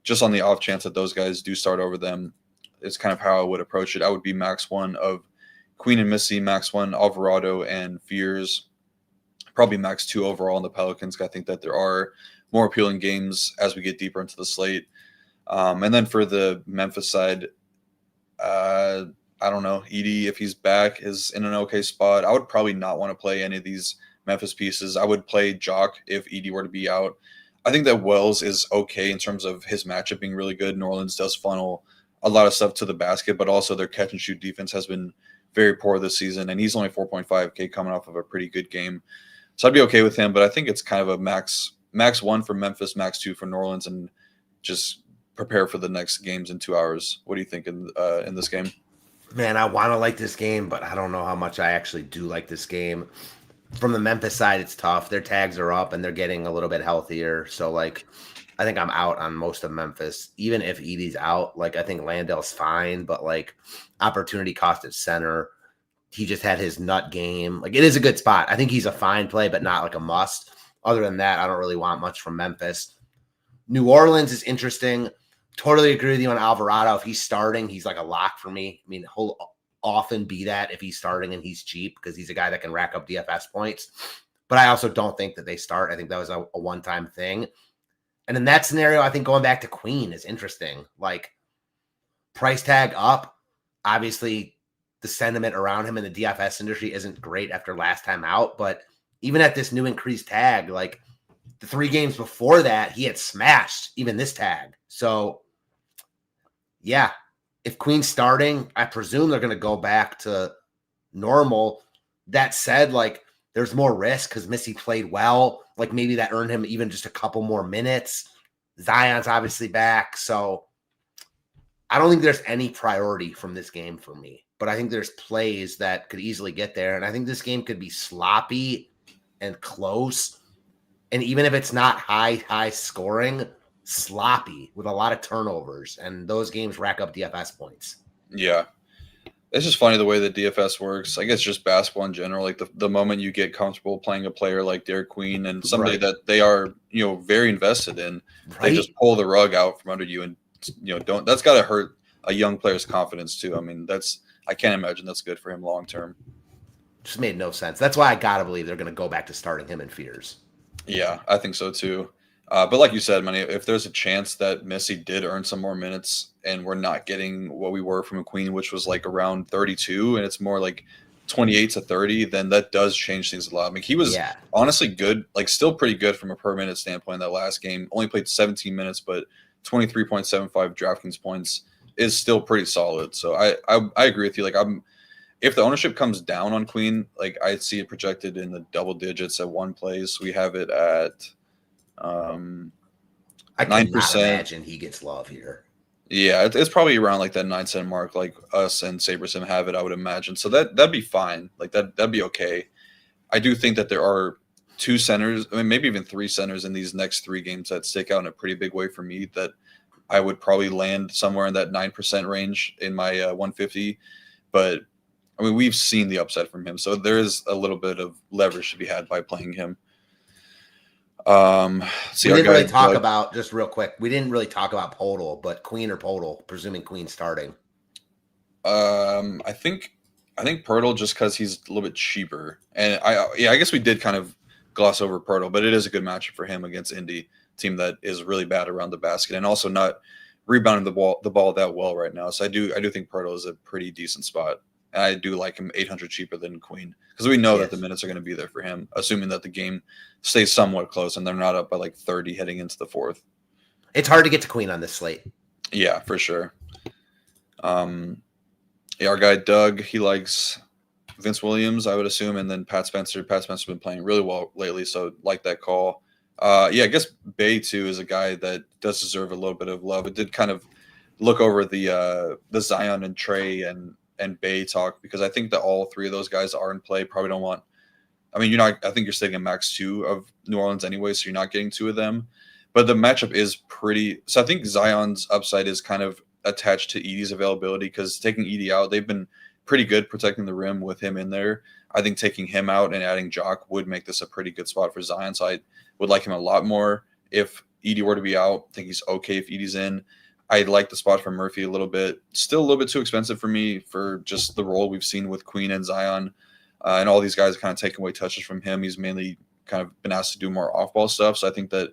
just on the off chance that those guys do start over them, it's kind of how I would approach it. I would be max one of Queen and Missy, max one Alvarado and Fears, probably max 2 overall in the Pelicans. I think that there are more appealing games as we get deeper into the slate. And then for the Memphis side, I don't know. Edie, if he's back, is in an okay spot. I would probably not want to play any of these Memphis pieces. I would play Jock if Edie were to be out. I think that Wells is okay in terms of his matchup being really good. New Orleans does funnel a lot of stuff to the basket, but also their catch and shoot defense has been very poor this season, and he's only 4.5K coming off of a pretty good game. So I'd be okay with him, but I think it's kind of a max 1 for Memphis, max 2 for New Orleans, and just prepare for the next games in 2 hours. What do you think in this game? Man, I want to like this game, but I don't know how much I actually do like this game. From the Memphis side, it's tough. Their tags are up, and they're getting a little bit healthier. So, I think I'm out on most of Memphis. Even if Edie's out, I think Landale's fine, but, opportunity cost at center. He just had his nut game. It is a good spot. I think he's a fine play, but not a must. Other than that, I don't really want much from Memphis. New Orleans is interesting. Totally agree with you on Alvarado. If he's starting, he's a lock for me. He'll often be that if he's starting and he's cheap because he's a guy that can rack up DFS points. But I also don't think that they start. I think that was a one-time thing. And in that scenario, I think going back to Queen is interesting. Price tag up. Obviously, the sentiment around him in the DFS industry isn't great after last time out. But even at this new increased tag, the 3 games before that, he had smashed even this tag. So, yeah, if Queen's starting, I presume they're going to go back to normal. That said, there's more risk because Missy played well. like maybe that earned him even just a couple more minutes. Zion's obviously back. So I don't think there's any priority from this game for me, but I think there's plays that could easily get there. And I think this game could be sloppy and close. And even if it's not high scoring, sloppy with a lot of turnovers. And those games rack up DFS points. Yeah. It's just funny the way that DFS works. I guess just basketball in general. Like the moment you get comfortable playing a player like Derek Queen and somebody that they are, very invested in, they just pull the rug out from under you and that's got to hurt a young player's confidence too. I mean, I can't imagine that's good for him long term. Just made no sense. That's why I gotta believe they're going to go back to starting him in fears. Yeah, I think so too. But like you said, Manny, if there's a chance that Missy did earn some more minutes and we're not getting what we were from a Queen, which was like around 32, and it's more like 28 to 30, then that does change things a lot. I mean, he was honestly good, like still pretty good from a per minute standpoint in that last game. Only played 17 minutes, but 23.75 DraftKings points is still pretty solid. So I agree with you. Like if the ownership comes down on Queen, like I see it projected in the double digits at one place. We have it at I 9%. imagine he gets love here. Yeah, it's probably around like that 9 cent mark, like us and SaberSim have it, I would imagine. So that'd be fine. Like that'd be okay. I do think that there are two centers, I mean, maybe even three centers in these next three games that stick out in a pretty big way for me that I would probably land somewhere in that 9% range in my 150. But I mean, we've seen the upside from him. So there is a little bit of leverage to be had by playing him. We didn't really talk about, just real quick, we didn't really talk about Podol, but Queen or Podol, presuming Queen starting. I think Pirtle just because he's a little bit cheaper. And I guess we did kind of gloss over Pirtle, but it is a good matchup for him against Indy, team that is really bad around the basket and also not rebounding the ball that well right now. So I do think Pirtle is a pretty decent spot. And I do like him 800 cheaper than Queen because we know that the minutes are going to be there for him, assuming that the game stays somewhat close and they're not up by like 30 heading into the fourth. It's hard to get to Queen on this slate. Yeah, for sure. Our guy Doug, he likes Vince Williams, I would assume, and then Pat Spencer. Pat Spencer's been playing really well lately, so like that call. I guess Bay too is a guy that does deserve a little bit of love. It did kind of look over the Zion and Trey and Bay talk because I think that all three of those guys are in play. Probably don't want. I mean, I think you're sitting at max 2 of New Orleans anyway, so you're not getting 2 of them. But the matchup is pretty. So I think Zion's upside is kind of attached to Edey's availability because taking Edey out, they've been pretty good protecting the rim with him in there. I think taking him out and adding Jock would make this a pretty good spot for Zion. So I would like him a lot more if Edey were to be out. I think he's okay if Edey's in. I like the spot for Murphy a little bit. Still a little bit too expensive for me for just the role we've seen with Queen and Zion. And all these guys kind of taking away touches from him. He's mainly kind of been asked to do more off-ball stuff. So I think that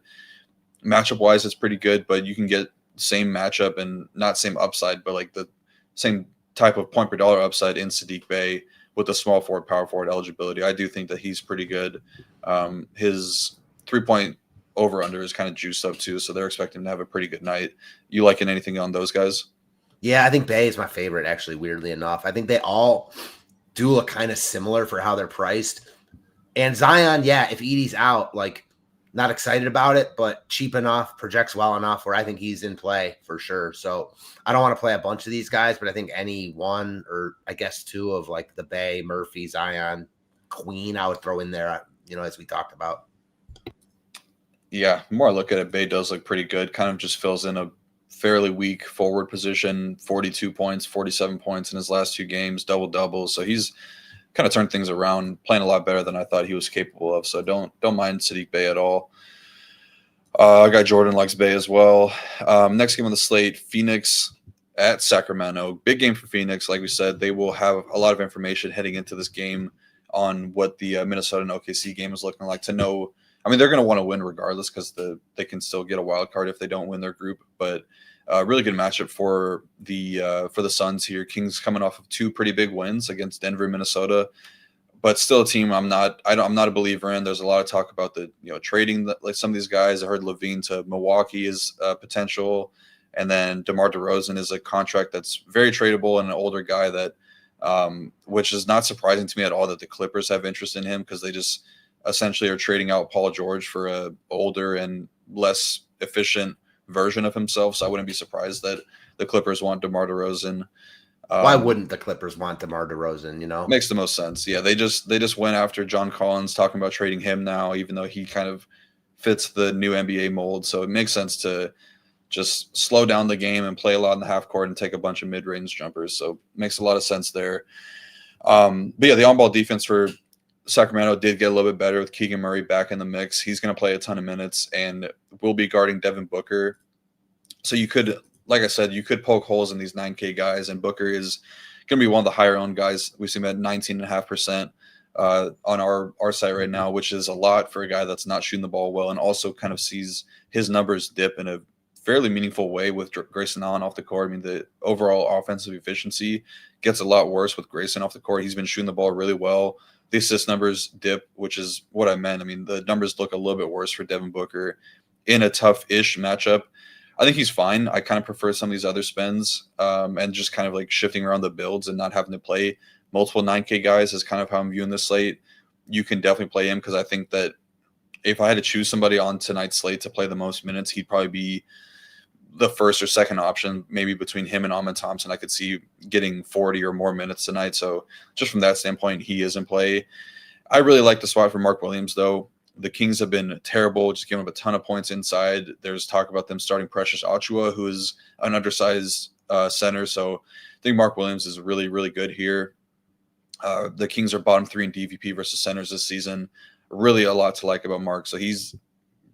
matchup-wise it's pretty good, but you can get same matchup and not same upside, but like the same type of point per dollar upside in Sadiq Bey with the small forward, power forward eligibility. I do think that he's pretty good. His 3-point over-under is kind of juiced up too, so they're expecting him to have a pretty good night. You liking anything on those guys? Yeah, I think Bay is my favorite, actually, weirdly enough. I think they all do look kind of similar for how they're priced. And Zion, yeah, if Edey's out, like, not excited about it, but cheap enough, projects well enough where I think he's in play for sure. So I don't want to play a bunch of these guys, but I think any one or I guess 2 of like the Bay, Murphy, Zion, Queen, I would throw in there, as we talked about. Yeah, the more I look at it, Bay does look pretty good. Kind of just fills in a fairly weak forward position, 42 points, 47 points in his last 2 games, double-doubles. So he's kind of turned things around, playing a lot better than I thought he was capable of. So don't mind Sadiq Bey at all. Our guy Jordan likes Bey as well. Next game on the slate, Phoenix at Sacramento. Big game for Phoenix. Like we said, they will have a lot of information heading into this game on what the Minnesota and OKC game is looking like to know. I mean, they're going to want to win regardless because they can still get a wild card if they don't win their group. But really good matchup for the Suns here. Kings coming off of 2 pretty big wins against Denver and Minnesota, but still a team I'm not a believer in. There's a lot of talk about the trading like some of these guys. I heard Levine to Milwaukee is potential, and then DeMar DeRozan is a contract that's very tradable and an older guy that which is not surprising to me at all that the Clippers have interest in him because they just essentially are trading out Paul George for a older and less efficient version of himself. So I wouldn't be surprised that the Clippers want DeMar DeRozan. Why wouldn't the Clippers want DeMar DeRozan, you know? Makes the most sense. Yeah, they just went after John Collins, talking about trading him now, even though he kind of fits the new NBA mold. So it makes sense to just slow down the game and play a lot in the half court and take a bunch of mid-range jumpers. So it makes a lot of sense there. But yeah, the on-ball defense for Sacramento did get a little bit better with Keegan Murray back in the mix. He's going to play a ton of minutes and will be guarding Devin Booker. So you could, like I said, you could poke holes in these 9K guys, and Booker is going to be one of the higher owned guys. We see him at 19.5% on our site right now, which is a lot for a guy that's not shooting the ball well, and also kind of sees his numbers dip in a fairly meaningful way with Grayson Allen off the court. I mean, the overall offensive efficiency gets a lot worse with Grayson off the court. He's been shooting the ball really well. The assist numbers dip, which is what I meant. I mean, the numbers look a little bit worse for Devin Booker in a tough-ish matchup. I think he's fine. I kind of prefer some of these other spends and just kind of like shifting around the builds and not having to play multiple 9K guys is kind of how I'm viewing this slate. You can definitely play him because I think that if I had to choose somebody on tonight's slate to play the most minutes, he'd probably be the first or second option, maybe between him and Ahmed Thompson. I could see getting 40 or more minutes tonight. So just from that standpoint, he is in play. I really like the spot for Mark Williams, though. The Kings have been terrible, just giving up a ton of points inside. There's talk about them starting Precious Achiuwa, who is an undersized center. So I think Mark Williams is really, really good here. The Kings are bottom 3 in DVP versus centers this season. Really a lot to like about Mark. So he's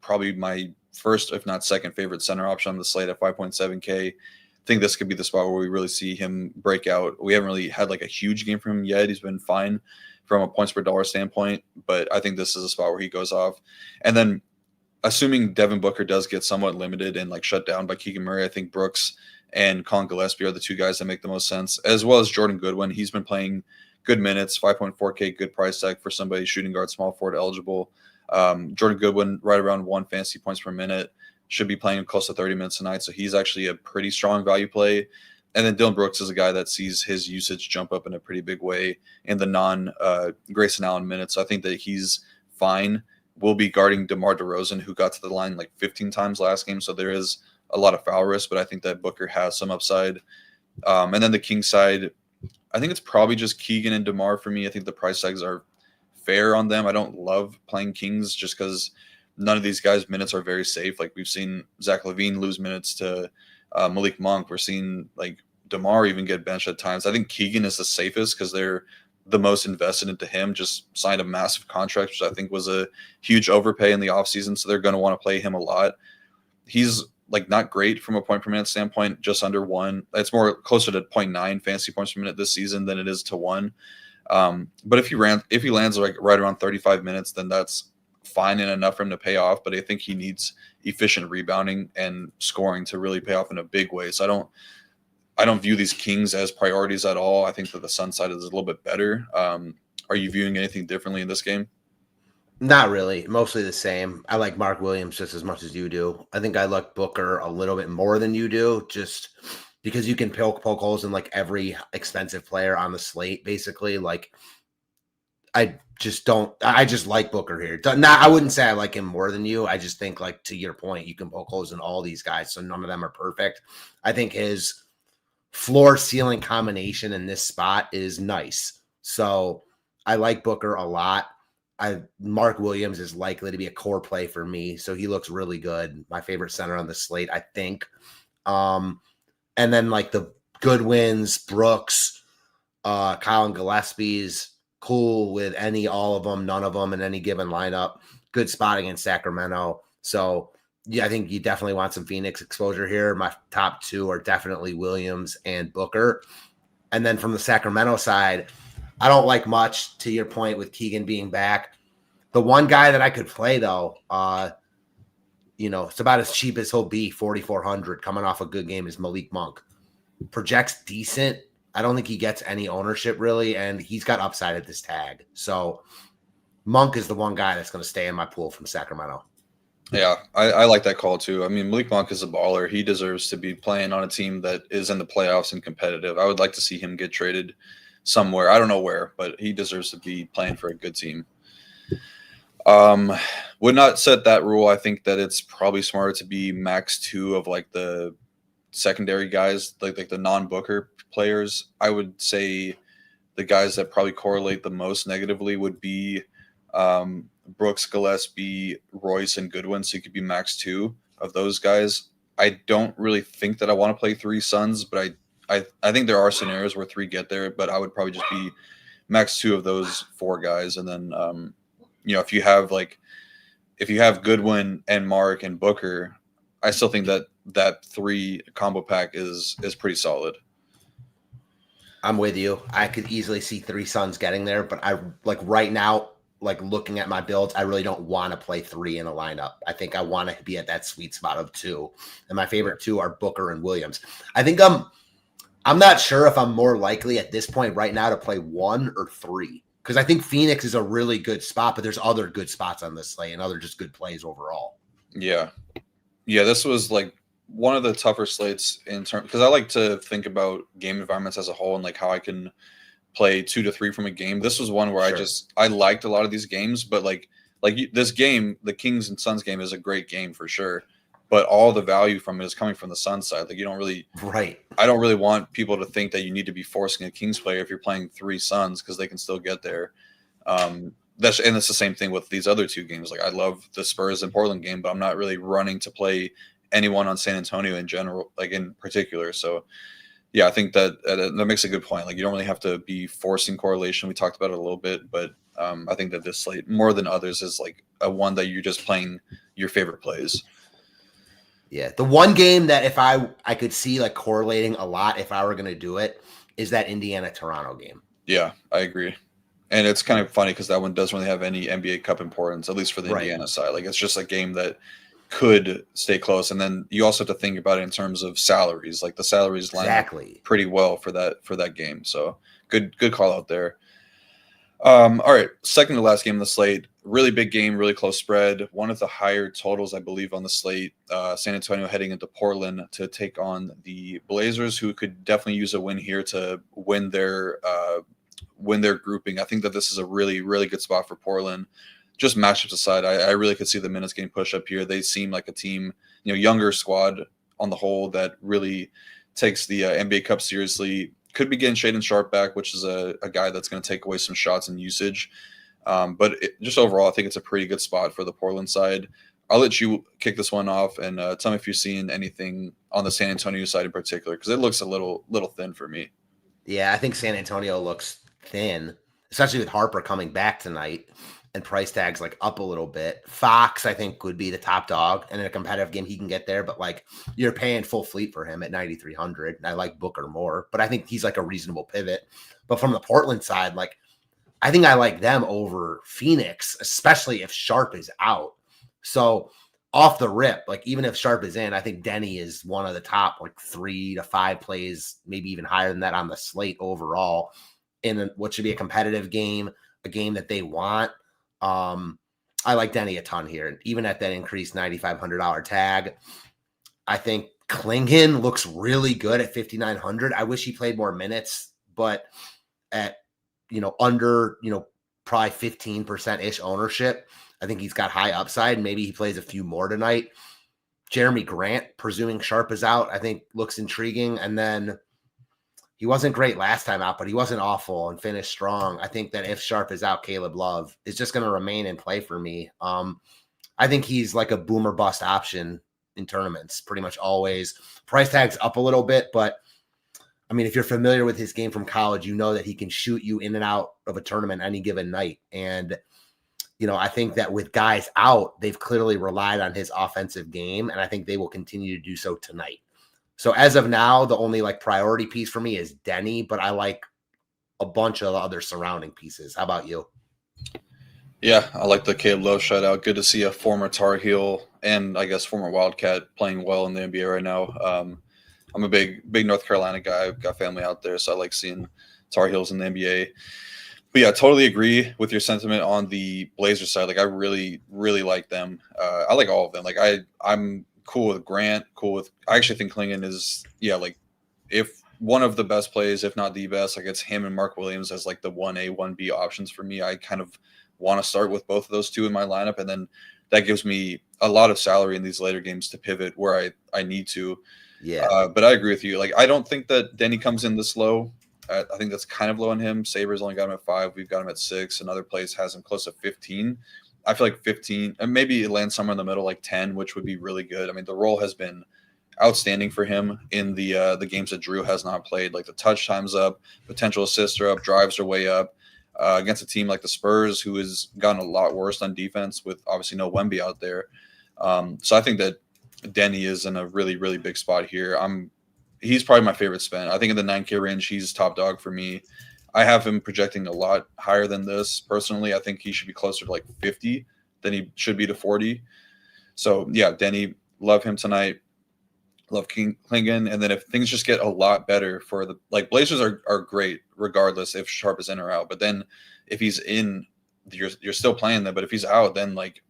probably my first, if not second, favorite center option on the slate at 5.7K. I think this could be the spot where we really see him break out. We haven't really had like a huge game from him yet. He's been fine from a points per dollar standpoint, but I think this is a spot where he goes off. And then assuming Devin Booker does get somewhat limited and like shut down by Keegan Murray, I think Brooks and Colin Gillespie are the two guys that make the most sense, as well as Jordan Goodwin. He's been playing good minutes, 5.4K, good price tag for somebody shooting guard, small forward eligible. Jordan Goodwin, right around 1 fantasy points per minute, should be playing close to 30 minutes tonight. So he's actually a pretty strong value play. And then Dylan Brooks is a guy that sees his usage jump up in a pretty big way in the non-Grayson Allen minutes. So I think that he's fine. We'll be guarding DeMar DeRozan, who got to the line like 15 times last game. So there is a lot of foul risk, but I think that Booker has some upside. And then the Kings side, I think it's probably just Keegan and DeMar for me. I think the price tags are fair on them. I don't love playing Kings just because none of these guys' minutes are very safe. Like we've seen Zach LaVine lose minutes to Malik Monk. We're seeing like DeMar even get benched at times. I think Keegan is the safest because they're the most invested into him. Just signed a massive contract, which I think was a huge overpay in the offseason. So they're going to want to play him a lot. He's like not great from a point per minute standpoint, just under 1. It's more closer to 0.9 fantasy points per minute this season than it is to 1. But if he lands like right around 35 minutes, then that's fine and enough for him to pay off. But I think he needs efficient rebounding and scoring to really pay off in a big way. So I don't view these Kings as priorities at all. I think that the Sun side is a little bit better. Are you viewing anything differently in this game? Not really. Mostly the same. I like Mark Williams just as much as you do. I think I like Booker a little bit more than you do, just because you can poke holes in like every expensive player on the slate, basically. Like, I just like Booker here. I wouldn't say I like him more than you. I just think, like, to your point, you can poke holes in all these guys, so none of them are perfect. I think his floor ceiling combination in this spot is nice. So I like Booker a lot. Mark Williams is likely to be a core play for me, so he looks really good. My favorite center on the slate, I think. And then like the Goodwins, Brooks, Colin Gillespie's, cool with all of them, none of them in any given lineup. Good spotting in Sacramento. So yeah, I think you definitely want some Phoenix exposure here. My top 2 are definitely Williams and Booker. And then from the Sacramento side, I don't like much, to your point, with Keegan being back. The one guy that I could play, though, it's about as cheap as he'll be, 4,400, coming off a good game, is Malik Monk. Projects decent. I don't think he gets any ownership, really, and he's got upside at this tag. So Monk is the one guy that's going to stay in my pool from Sacramento. Yeah, I like that call, too. I mean, Malik Monk is a baller. He deserves to be playing on a team that is in the playoffs and competitive. I would like to see him get traded somewhere. I don't know where, but he deserves to be playing for a good team. Would not set that rule. I think that it's probably smarter to be max 2 of like the secondary guys, like the non-Booker players. I would say the guys that probably correlate the most negatively would be Brooks, Gillespie, Royce, and Goodwin. So you could be max 2 of those guys. I don't really think that I want to play 3 Suns, but I think there are scenarios where 3 get there, but I would probably just be max 2 of those 4 guys. And then, if you have Goodwin and Mark and Booker, I still think that 3 combo pack is pretty solid. I'm with you. I could easily see 3 Suns getting there, but I like right now, like looking at my builds, I really don't want to play 3 in a lineup. I think I want to be at that sweet spot of 2. And my favorite 2 are Booker and Williams. I think I'm not sure if I'm more likely at this point right now to play 1 or 3. Because I think Phoenix is a really good spot, but there's other good spots on this slate and other just good plays overall. Yeah. Yeah, this was like one of the tougher slates in terms, because I like to think about game environments as a whole and like how I can play 2 to 3 from a game. This was one where I liked a lot of these games, but like this game, the Kings and Suns game, is a great game for sure. But all the value from it is coming from the Suns side. Like you don't really, right? I don't really want people to think that you need to be forcing a Kings player if you're playing 3 Suns because they can still get there. It's the same thing with these other 2 games. Like I love the Spurs and Portland game, but I'm not really running to play anyone on San Antonio in general, like in particular. So yeah, I think that makes a good point. Like you don't really have to be forcing correlation. We talked about it a little bit, but I think that this slate more than others is like a one that you're just playing your favorite plays. Yeah, the one game that if I could see like correlating a lot if I were going to do it is that Indiana-Toronto game. Yeah, I agree. And it's kind of funny because that one doesn't really have any NBA Cup importance, at least for the Indiana side. Like it's just a game that could stay close. And then you also have to think about it in terms of salaries. Like the salaries line up pretty well for that game. So good call out there. All right, second to last game of the slate. Really big game, really close spread. One of the higher totals, I believe, on the slate. San Antonio heading into Portland to take on the Blazers, who could definitely use a win here to win their grouping. I think that this is a really, really good spot for Portland. Just matchups aside, I really could see the minutes getting pushed up here. They seem like a team, younger squad on the whole that really takes the NBA Cup seriously. Could be getting Shaedon Sharpe back, which is a guy that's going to take away some shots and usage. But just overall, I think it's a pretty good spot for the Portland side. I'll let you kick this one off and tell me if you're seeing anything on the San Antonio side in particular, because it looks a little thin for me. Yeah, I think San Antonio looks thin, especially with Harper coming back tonight and price tags like up a little bit. Fox, I think, would be the top dog, and in a competitive game, he can get there. But like you're paying full fleet for him at 9,300. I like Booker more, but I think he's like a reasonable pivot. But from the Portland side, like I think I like them over Phoenix, especially if Sharpe is out. So off the rip, like even if Sharpe is in, I think Denny is one of the top like 3 to 5 plays, maybe even higher than that on the slate overall. In what should be a competitive game, a game that they want. I like Denny a ton here, even at that increased $9,500 tag. I think Klingon looks really good at 5,900. I wish he played more minutes, but at under probably 15% ish ownership, I think he's got high upside. Maybe he plays a few more tonight. Jeremy Grant, presuming Sharpe is out, I think looks intriguing. And then he wasn't great last time out, but he wasn't awful and finished strong. I think that if Sharpe is out, Caleb Love is just going to remain in play for me. I think he's like a boomer bust option in tournaments, pretty much always. Price tag's up a little bit, but I mean, if you're familiar with his game from college, you know that he can shoot you in and out of a tournament any given night. And, I think that with guys out, they've clearly relied on his offensive game, and I think they will continue to do so tonight. So as of now, the only like priority piece for me is Denny, but I like a bunch of other surrounding pieces. How about you? Yeah, I like the Caleb Love shutout. Good to see a former Tar Heel and I guess former Wildcat playing well in the NBA right now. I'm a big North Carolina guy. I've got family out there, so I like seeing Tar Heels in the NBA. But yeah, I totally agree with your sentiment on the Blazers side. Like I really, really like them. I like all of them. Like I'm cool with Grant, I actually think Klingon is, like if one of the best plays, if not the best, like it's him and Mark Williams as like the 1A, 1B options for me. I kind of want to start with both of those two in my lineup, and then that gives me a lot of salary in these later games to pivot where I need to. Yeah. But I agree with you. Like, I don't think that Denny comes in this low. I think that's kind of low on him. Sabres only got him at 5. We've got him at 6. Another place has him close to 15. I feel like 15, and maybe it lands somewhere in the middle, like 10, which would be really good. I mean, the role has been outstanding for him in the games that Drew has not played. Like, the touch time's up, potential assists are up, drives are way up. Against a team like the Spurs, who has gotten a lot worse on defense with obviously no Wemby out there. So I think that Denny is in a really, really big spot here. He's probably my favorite spin. I think in the 9K range, he's top dog for me. I have him projecting a lot higher than this. Personally, I think he should be closer to like 50 than he should be to 40. So yeah, Denny, love him tonight. Love Klingon. And then if things just get a lot better for the Blazers are great regardless if Sharp is in or out. But then if he's in, you're still playing them. But if he's out, then like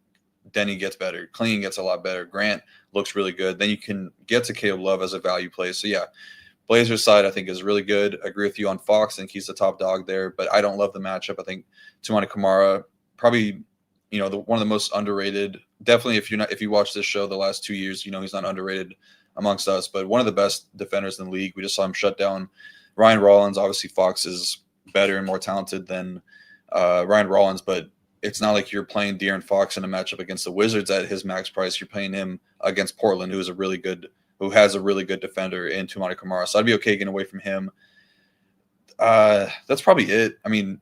Denny gets better. Klingon gets a lot better. Grant looks really good. Then you can get to Caleb Love as a value play. So yeah, Blazers side I think is really good. I agree with you on Fox. I think he's the top dog there, but I don't love the matchup. I think Toumani Camara probably, one of the most underrated. Definitely if you watch this show the last 2 years, he's not underrated amongst us, but one of the best defenders in the league. We just saw him shut down Ryan Rollins. Obviously Fox is better and more talented than Ryan Rollins, but it's not like you're playing De'Aaron Fox in a matchup against the Wizards at his max price. You're playing him against Portland, who has a really good defender in Toumani Camara. So I'd be okay getting away from him. That's probably it. I mean,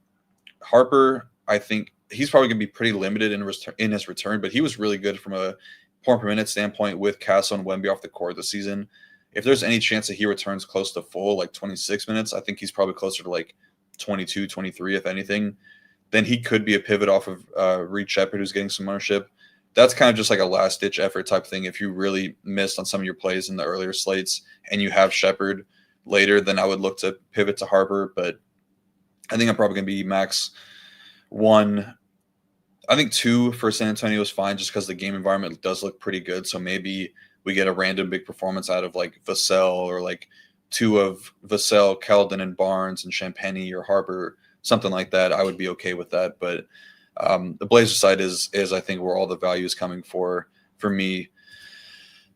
Harper, I think he's probably going to be pretty limited in his return, but he was really good from a point per minute standpoint with Castle and Wemby off the court this season. If there's any chance that he returns close to full, like 26 minutes, I think he's probably closer to like 22, 23, if anything. Then he could be a pivot off of Reed Shepherd, who's getting some ownership. That's kind of just like a last-ditch effort type thing. If you really missed on some of your plays in the earlier slates and you have Shepherd later, then I would look to pivot to Harper. But I think I'm probably going to be max 1. I think 2 for San Antonio is fine just because the game environment does look pretty good. So maybe we get a random big performance out of like Vassell or like 2 of Vassell, Keldon, and Barnes and Champagny or Harper, something like that. I would be okay with that. But the Blazer side is I think where all the value is coming for me.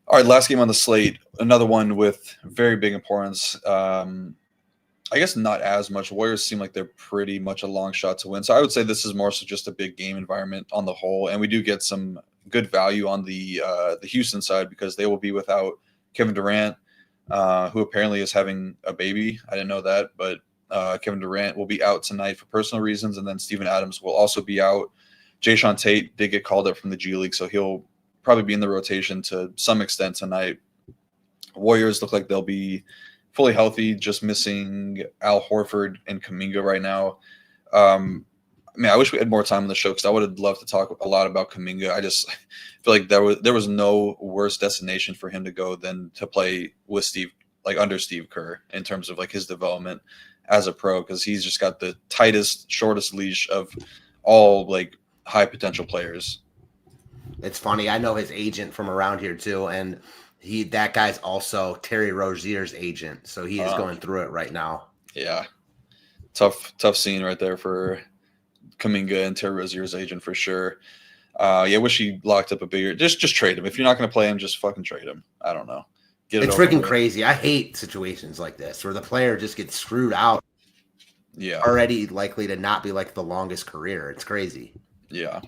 All right, last game on the slate, another one with very big importance. I guess not as much. Warriors seem like they're pretty much a long shot to win. So I would say this is more so just a big game environment on the whole. And we do get some good value on the Houston side because they will be without Kevin Durant, who apparently is having a baby. I didn't know that, but Kevin Durant will be out tonight for personal reasons. And then Steven Adams will also be out. Jayshawn Tate did get called up from the G League, so he'll probably be in the rotation to some extent tonight. Warriors look like they'll be fully healthy, just missing Al Horford and Kuminga right now. I wish we had more time on the show because I would have loved to talk a lot about Kuminga. I just feel like there was no worse destination for him to go than to play with under Steve Kerr in terms of like his development as a pro, because he's just got the tightest, shortest leash of all like high potential players. It's funny. I know his agent from around here too, and that guy's also Terry Rozier's agent, so he is going through it right now. Yeah, tough scene right there for Kuminga and Terry Rozier's agent for sure. I wish he locked up a bigger. Just trade him if you're not going to play him. Just fucking trade him. I don't know. It's freaking crazy. I hate situations like this where the player just gets screwed out. Yeah, already likely to not be like the longest career. It's crazy. Yeah.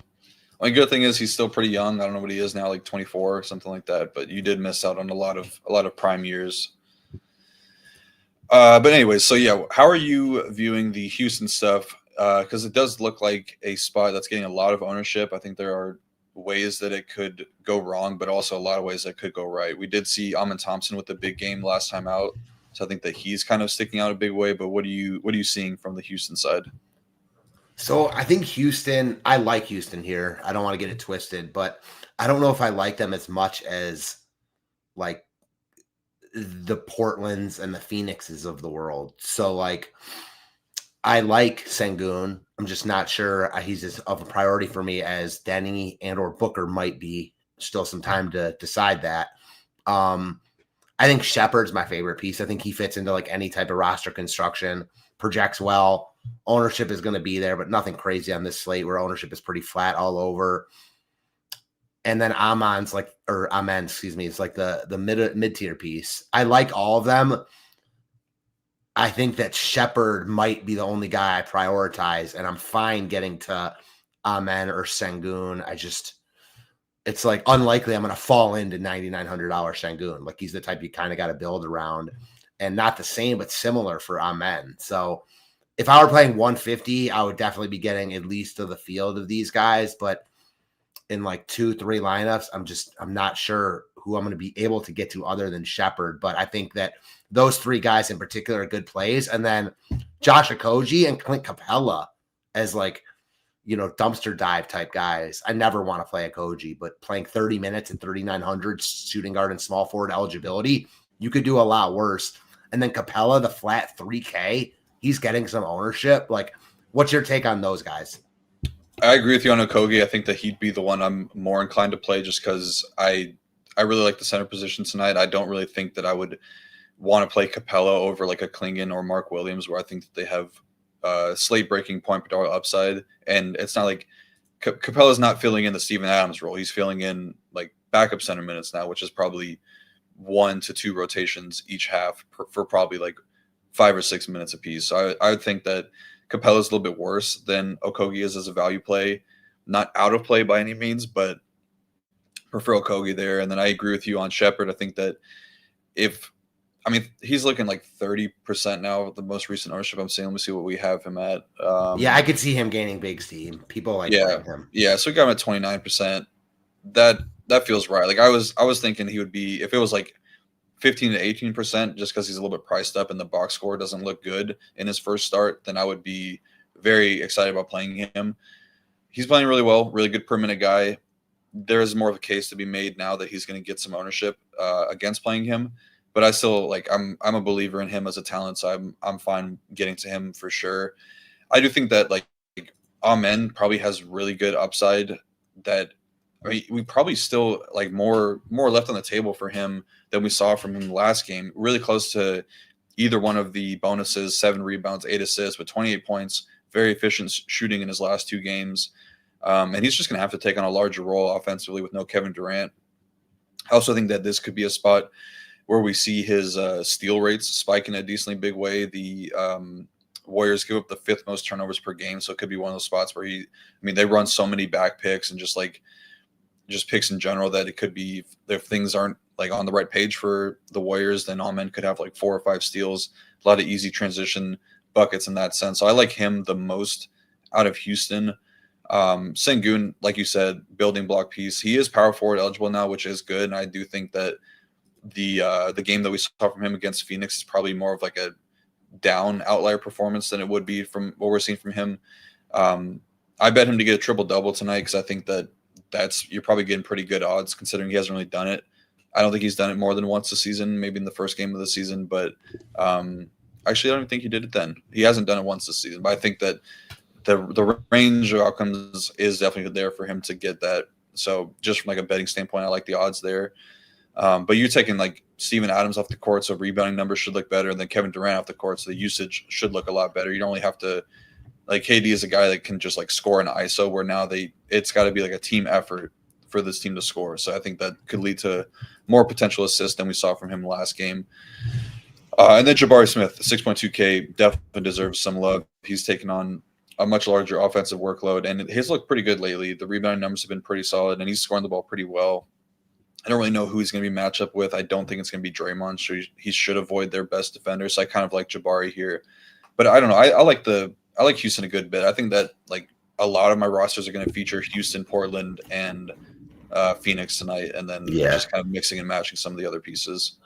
Only good thing is he's still pretty young. I don't know what he is now, like 24 or something like that. But you did miss out on a lot of prime years. But anyways, so yeah, how are you viewing the Houston stuff? Because it does look like a spot that's getting a lot of ownership. I think there are ways that it could go wrong, but also a lot of ways that could go right. We did see Amin Thompson with the big game last time out, so I think that he's kind of sticking out a big way. But what are you seeing from the Houston side? So I think Houston, I like Houston here. I don't want to get it twisted, but I don't know if I like them as much as like the Portlands and the Phoenixes of the world. So like I like Sengun. I'm just not sure he's as of a priority for me as Denny and or Booker might be. Still some time to decide that. I think Shepard's my favorite piece. I think he fits into like any type of roster construction, projects well. ownership is going to be there, but nothing crazy on this slate where ownership is pretty flat all over. And then Amon's like, or Amen, excuse me, it's like the mid-tier piece. I like all of them. I think that Shepherd might be the only guy I prioritize, and I'm fine getting to Amen or Sengun. It's like unlikely I'm going to fall into $9,900 Sengun. Like he's the type you kind of got to build around, and not the same, but similar for Amen. So if I were playing 150, I would definitely be getting at least to the field of these guys, but in like 2-3 lineups, I'm not sure who I'm going to be able to get to other than Shepherd. But I think that those 3 guys in particular are good plays. And then Josh Okogie and Clint Capella as like, dumpster dive type guys. I never want to play Okogie, but playing 30 minutes and 3,900 shooting guard and small forward eligibility, you could do a lot worse. And then Capella, the flat 3K, he's getting some ownership. Like, what's your take on those guys? I agree with you on Okogie. I think that he'd be the one I'm more inclined to play just because I really like the center position tonight. I don't really think that I would want to play Capella over like a Klingon or Mark Williams, where I think that they have slate breaking point per dollar upside. And it's not like Capella's not filling in the Steven Adams role. He's filling in like backup center minutes now, which is probably 1 to 2 rotations each half for probably like 5 or 6 minutes apiece. So I would think that Capella's a little bit worse than Okogie is as a value play. Not out of play by any means, but prefer Okogie there. And then I agree with you on Shepherd. I think that he's looking like 30% now with the most recent ownership I'm seeing. Let me see what we have him at. I could see him gaining big steam. People like playing him. Yeah, so we got him at 29%. That feels right. Like I was thinking he would be, if it was like 15 to 18%, just because he's a little bit priced up and the box score doesn't look good in his first start, then I would be very excited about playing him. He's playing really well, really good per minute guy. There's more of a case to be made now that he's going to get some ownership against playing him. But I still I'm a believer in him as a talent, so I'm fine getting to him for sure. I do think that like Amen probably has really good upside. That we probably still like more left on the table for him than we saw from him last game. Really close to either one of the bonuses: 7 rebounds, 8 assists with 28 points. Very efficient shooting in his last 2 games, and he's just going to have to take on a larger role offensively with no Kevin Durant. I also think that this could be a spot where we see his steal rates spike in a decently big way. The Warriors give up the 5th most turnovers per game, so it could be one of those spots where they run so many back picks and just picks in general that it could be, if things aren't like on the right page for the Warriors, then Amen could have like 4 or 5 steals, a lot of easy transition buckets in that sense. So I like him the most out of Houston. Sengun, like you said, building block piece. He is power forward eligible now, which is good. And I do think that the game that we saw from him against Phoenix is probably more of like a down outlier performance than it would be from what we're seeing from him. I bet him to get a triple double tonight because I think you're probably getting pretty good odds considering he hasn't really done it. I don't think he's done it more than once this season, maybe in the first game of the season, but actually I don't think he did it then. He hasn't done it once this season, but I think that the range of outcomes is definitely there for him to get that. So just from like a betting standpoint, I like the odds there. But you're taking like Steven Adams off the court, so rebounding numbers should look better, and then Kevin Durant off the court, so the usage should look a lot better. You don't really have to, like, KD is a guy that can just like score an ISO, where now it's got to be like a team effort for this team to score. So I think that could lead to more potential assists than we saw from him last game. And then Jabari Smith, 6.2K, definitely deserves some love. He's taken on a much larger offensive workload, and his looked pretty good lately. The rebounding numbers have been pretty solid, and he's scoring the ball pretty well. I don't really know who he's going to be matched up with. I don't think it's going to be Draymond, so he should avoid their best defender. So I kind of like Jabari here, but I don't know. I like Houston a good bit. I think that like a lot of my rosters are going to feature Houston, Portland, and Phoenix tonight, and then just kind of mixing and matching some of the other pieces.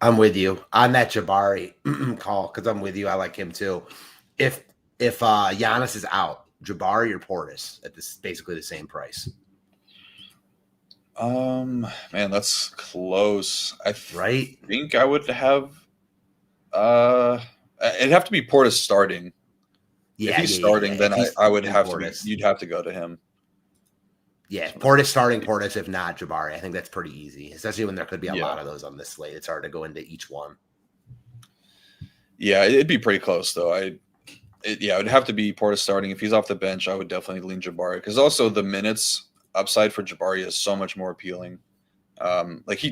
I'm with you on that Jabari call because I'm with you. I like him too. If Giannis is out, Jabari or Portis at this basically the same price. Man, that's close. I right? think I would have. It'd have to be Portis starting. Yeah, if he's starting, then I would have Portis. You'd have to go to him. Yeah, Portis starting, Portis if not Jabari. I think that's pretty easy, especially when there could be a lot of those on this slate. It's hard to go into each one. Yeah, it'd be pretty close though. It would have to be Portis starting. If he's off the bench, I would definitely lean Jabari, because also the minutes upside for Jabari is so much more appealing. Like he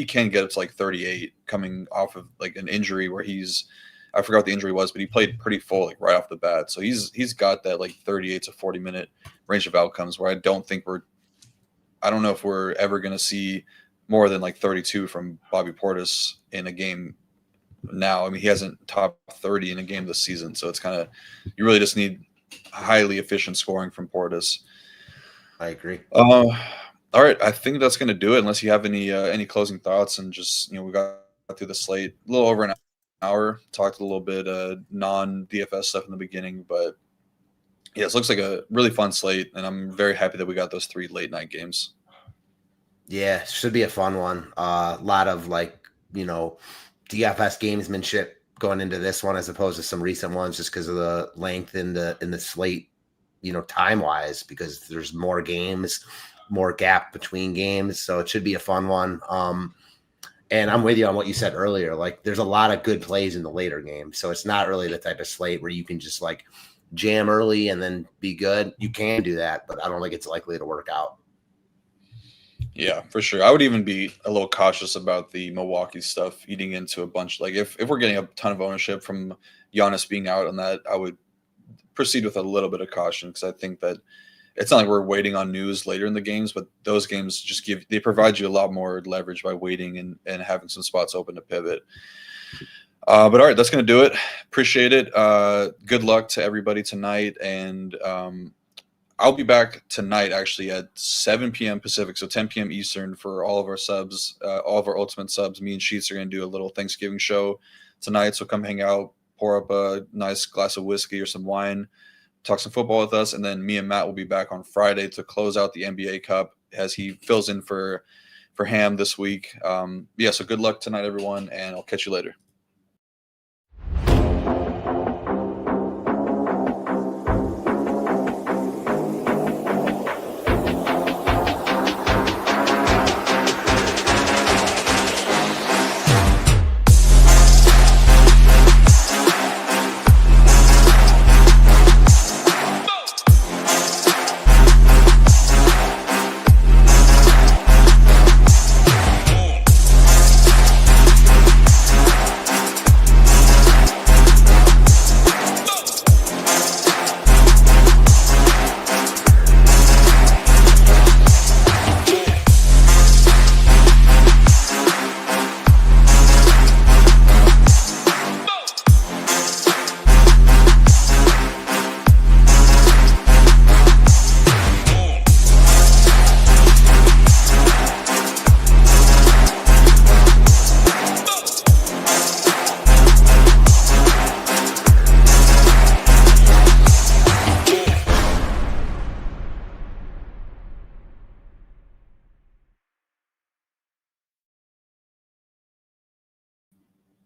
can get up to like 38 coming off of like an injury where I forgot what the injury was, but he played pretty full like right off the bat. So he's got that like 38 to 40 minute range of outcomes where I don't know if we're ever going to see more than like 32 from Bobby Portis in a game now. I mean, he hasn't top 30 in a game this season. So it's kind of, you really just need highly efficient scoring from Portis. I agree. All right, I think that's going to do it. Unless you have any closing thoughts, and just we got through the slate a little over an hour. Talked a little bit non DFS stuff in the beginning, but yeah, it looks like a really fun slate, and I'm very happy that we got those 3 late night games. Yeah, should be a fun one. A lot of DFS gamesmanship going into this one as opposed to some recent ones, just because of the length in the slate, time wise, because there's more games, more gap between games, so it should be a fun one. And I'm with you on what you said earlier. Like, there's a lot of good plays in the later games, so it's not really the type of slate where you can just like jam early and then be good. You can do that, but I don't think it's likely to work out. Yeah, for sure. I would even be a little cautious about the Milwaukee stuff eating into a bunch. Like if we're getting a ton of ownership from Giannis being out on that, I would proceed with a little bit of caution, because I think that it's not like we're waiting on news later in the games, but those games they provide you a lot more leverage by waiting and having some spots open to pivot. But all right, that's going to do it. Appreciate it. Good luck to everybody tonight. And I'll be back tonight actually at 7 p.m. Pacific, so 10 p.m. Eastern for all of our subs, all of our ultimate subs. Me and Sheets are going to do a little Thanksgiving show tonight, so come hang out, pour up a nice glass of whiskey or some wine, talk some football with us, and then me and Matt will be back on Friday to close out the NBA Cup as he fills in for Ham this week. So good luck tonight, everyone, and I'll catch you later.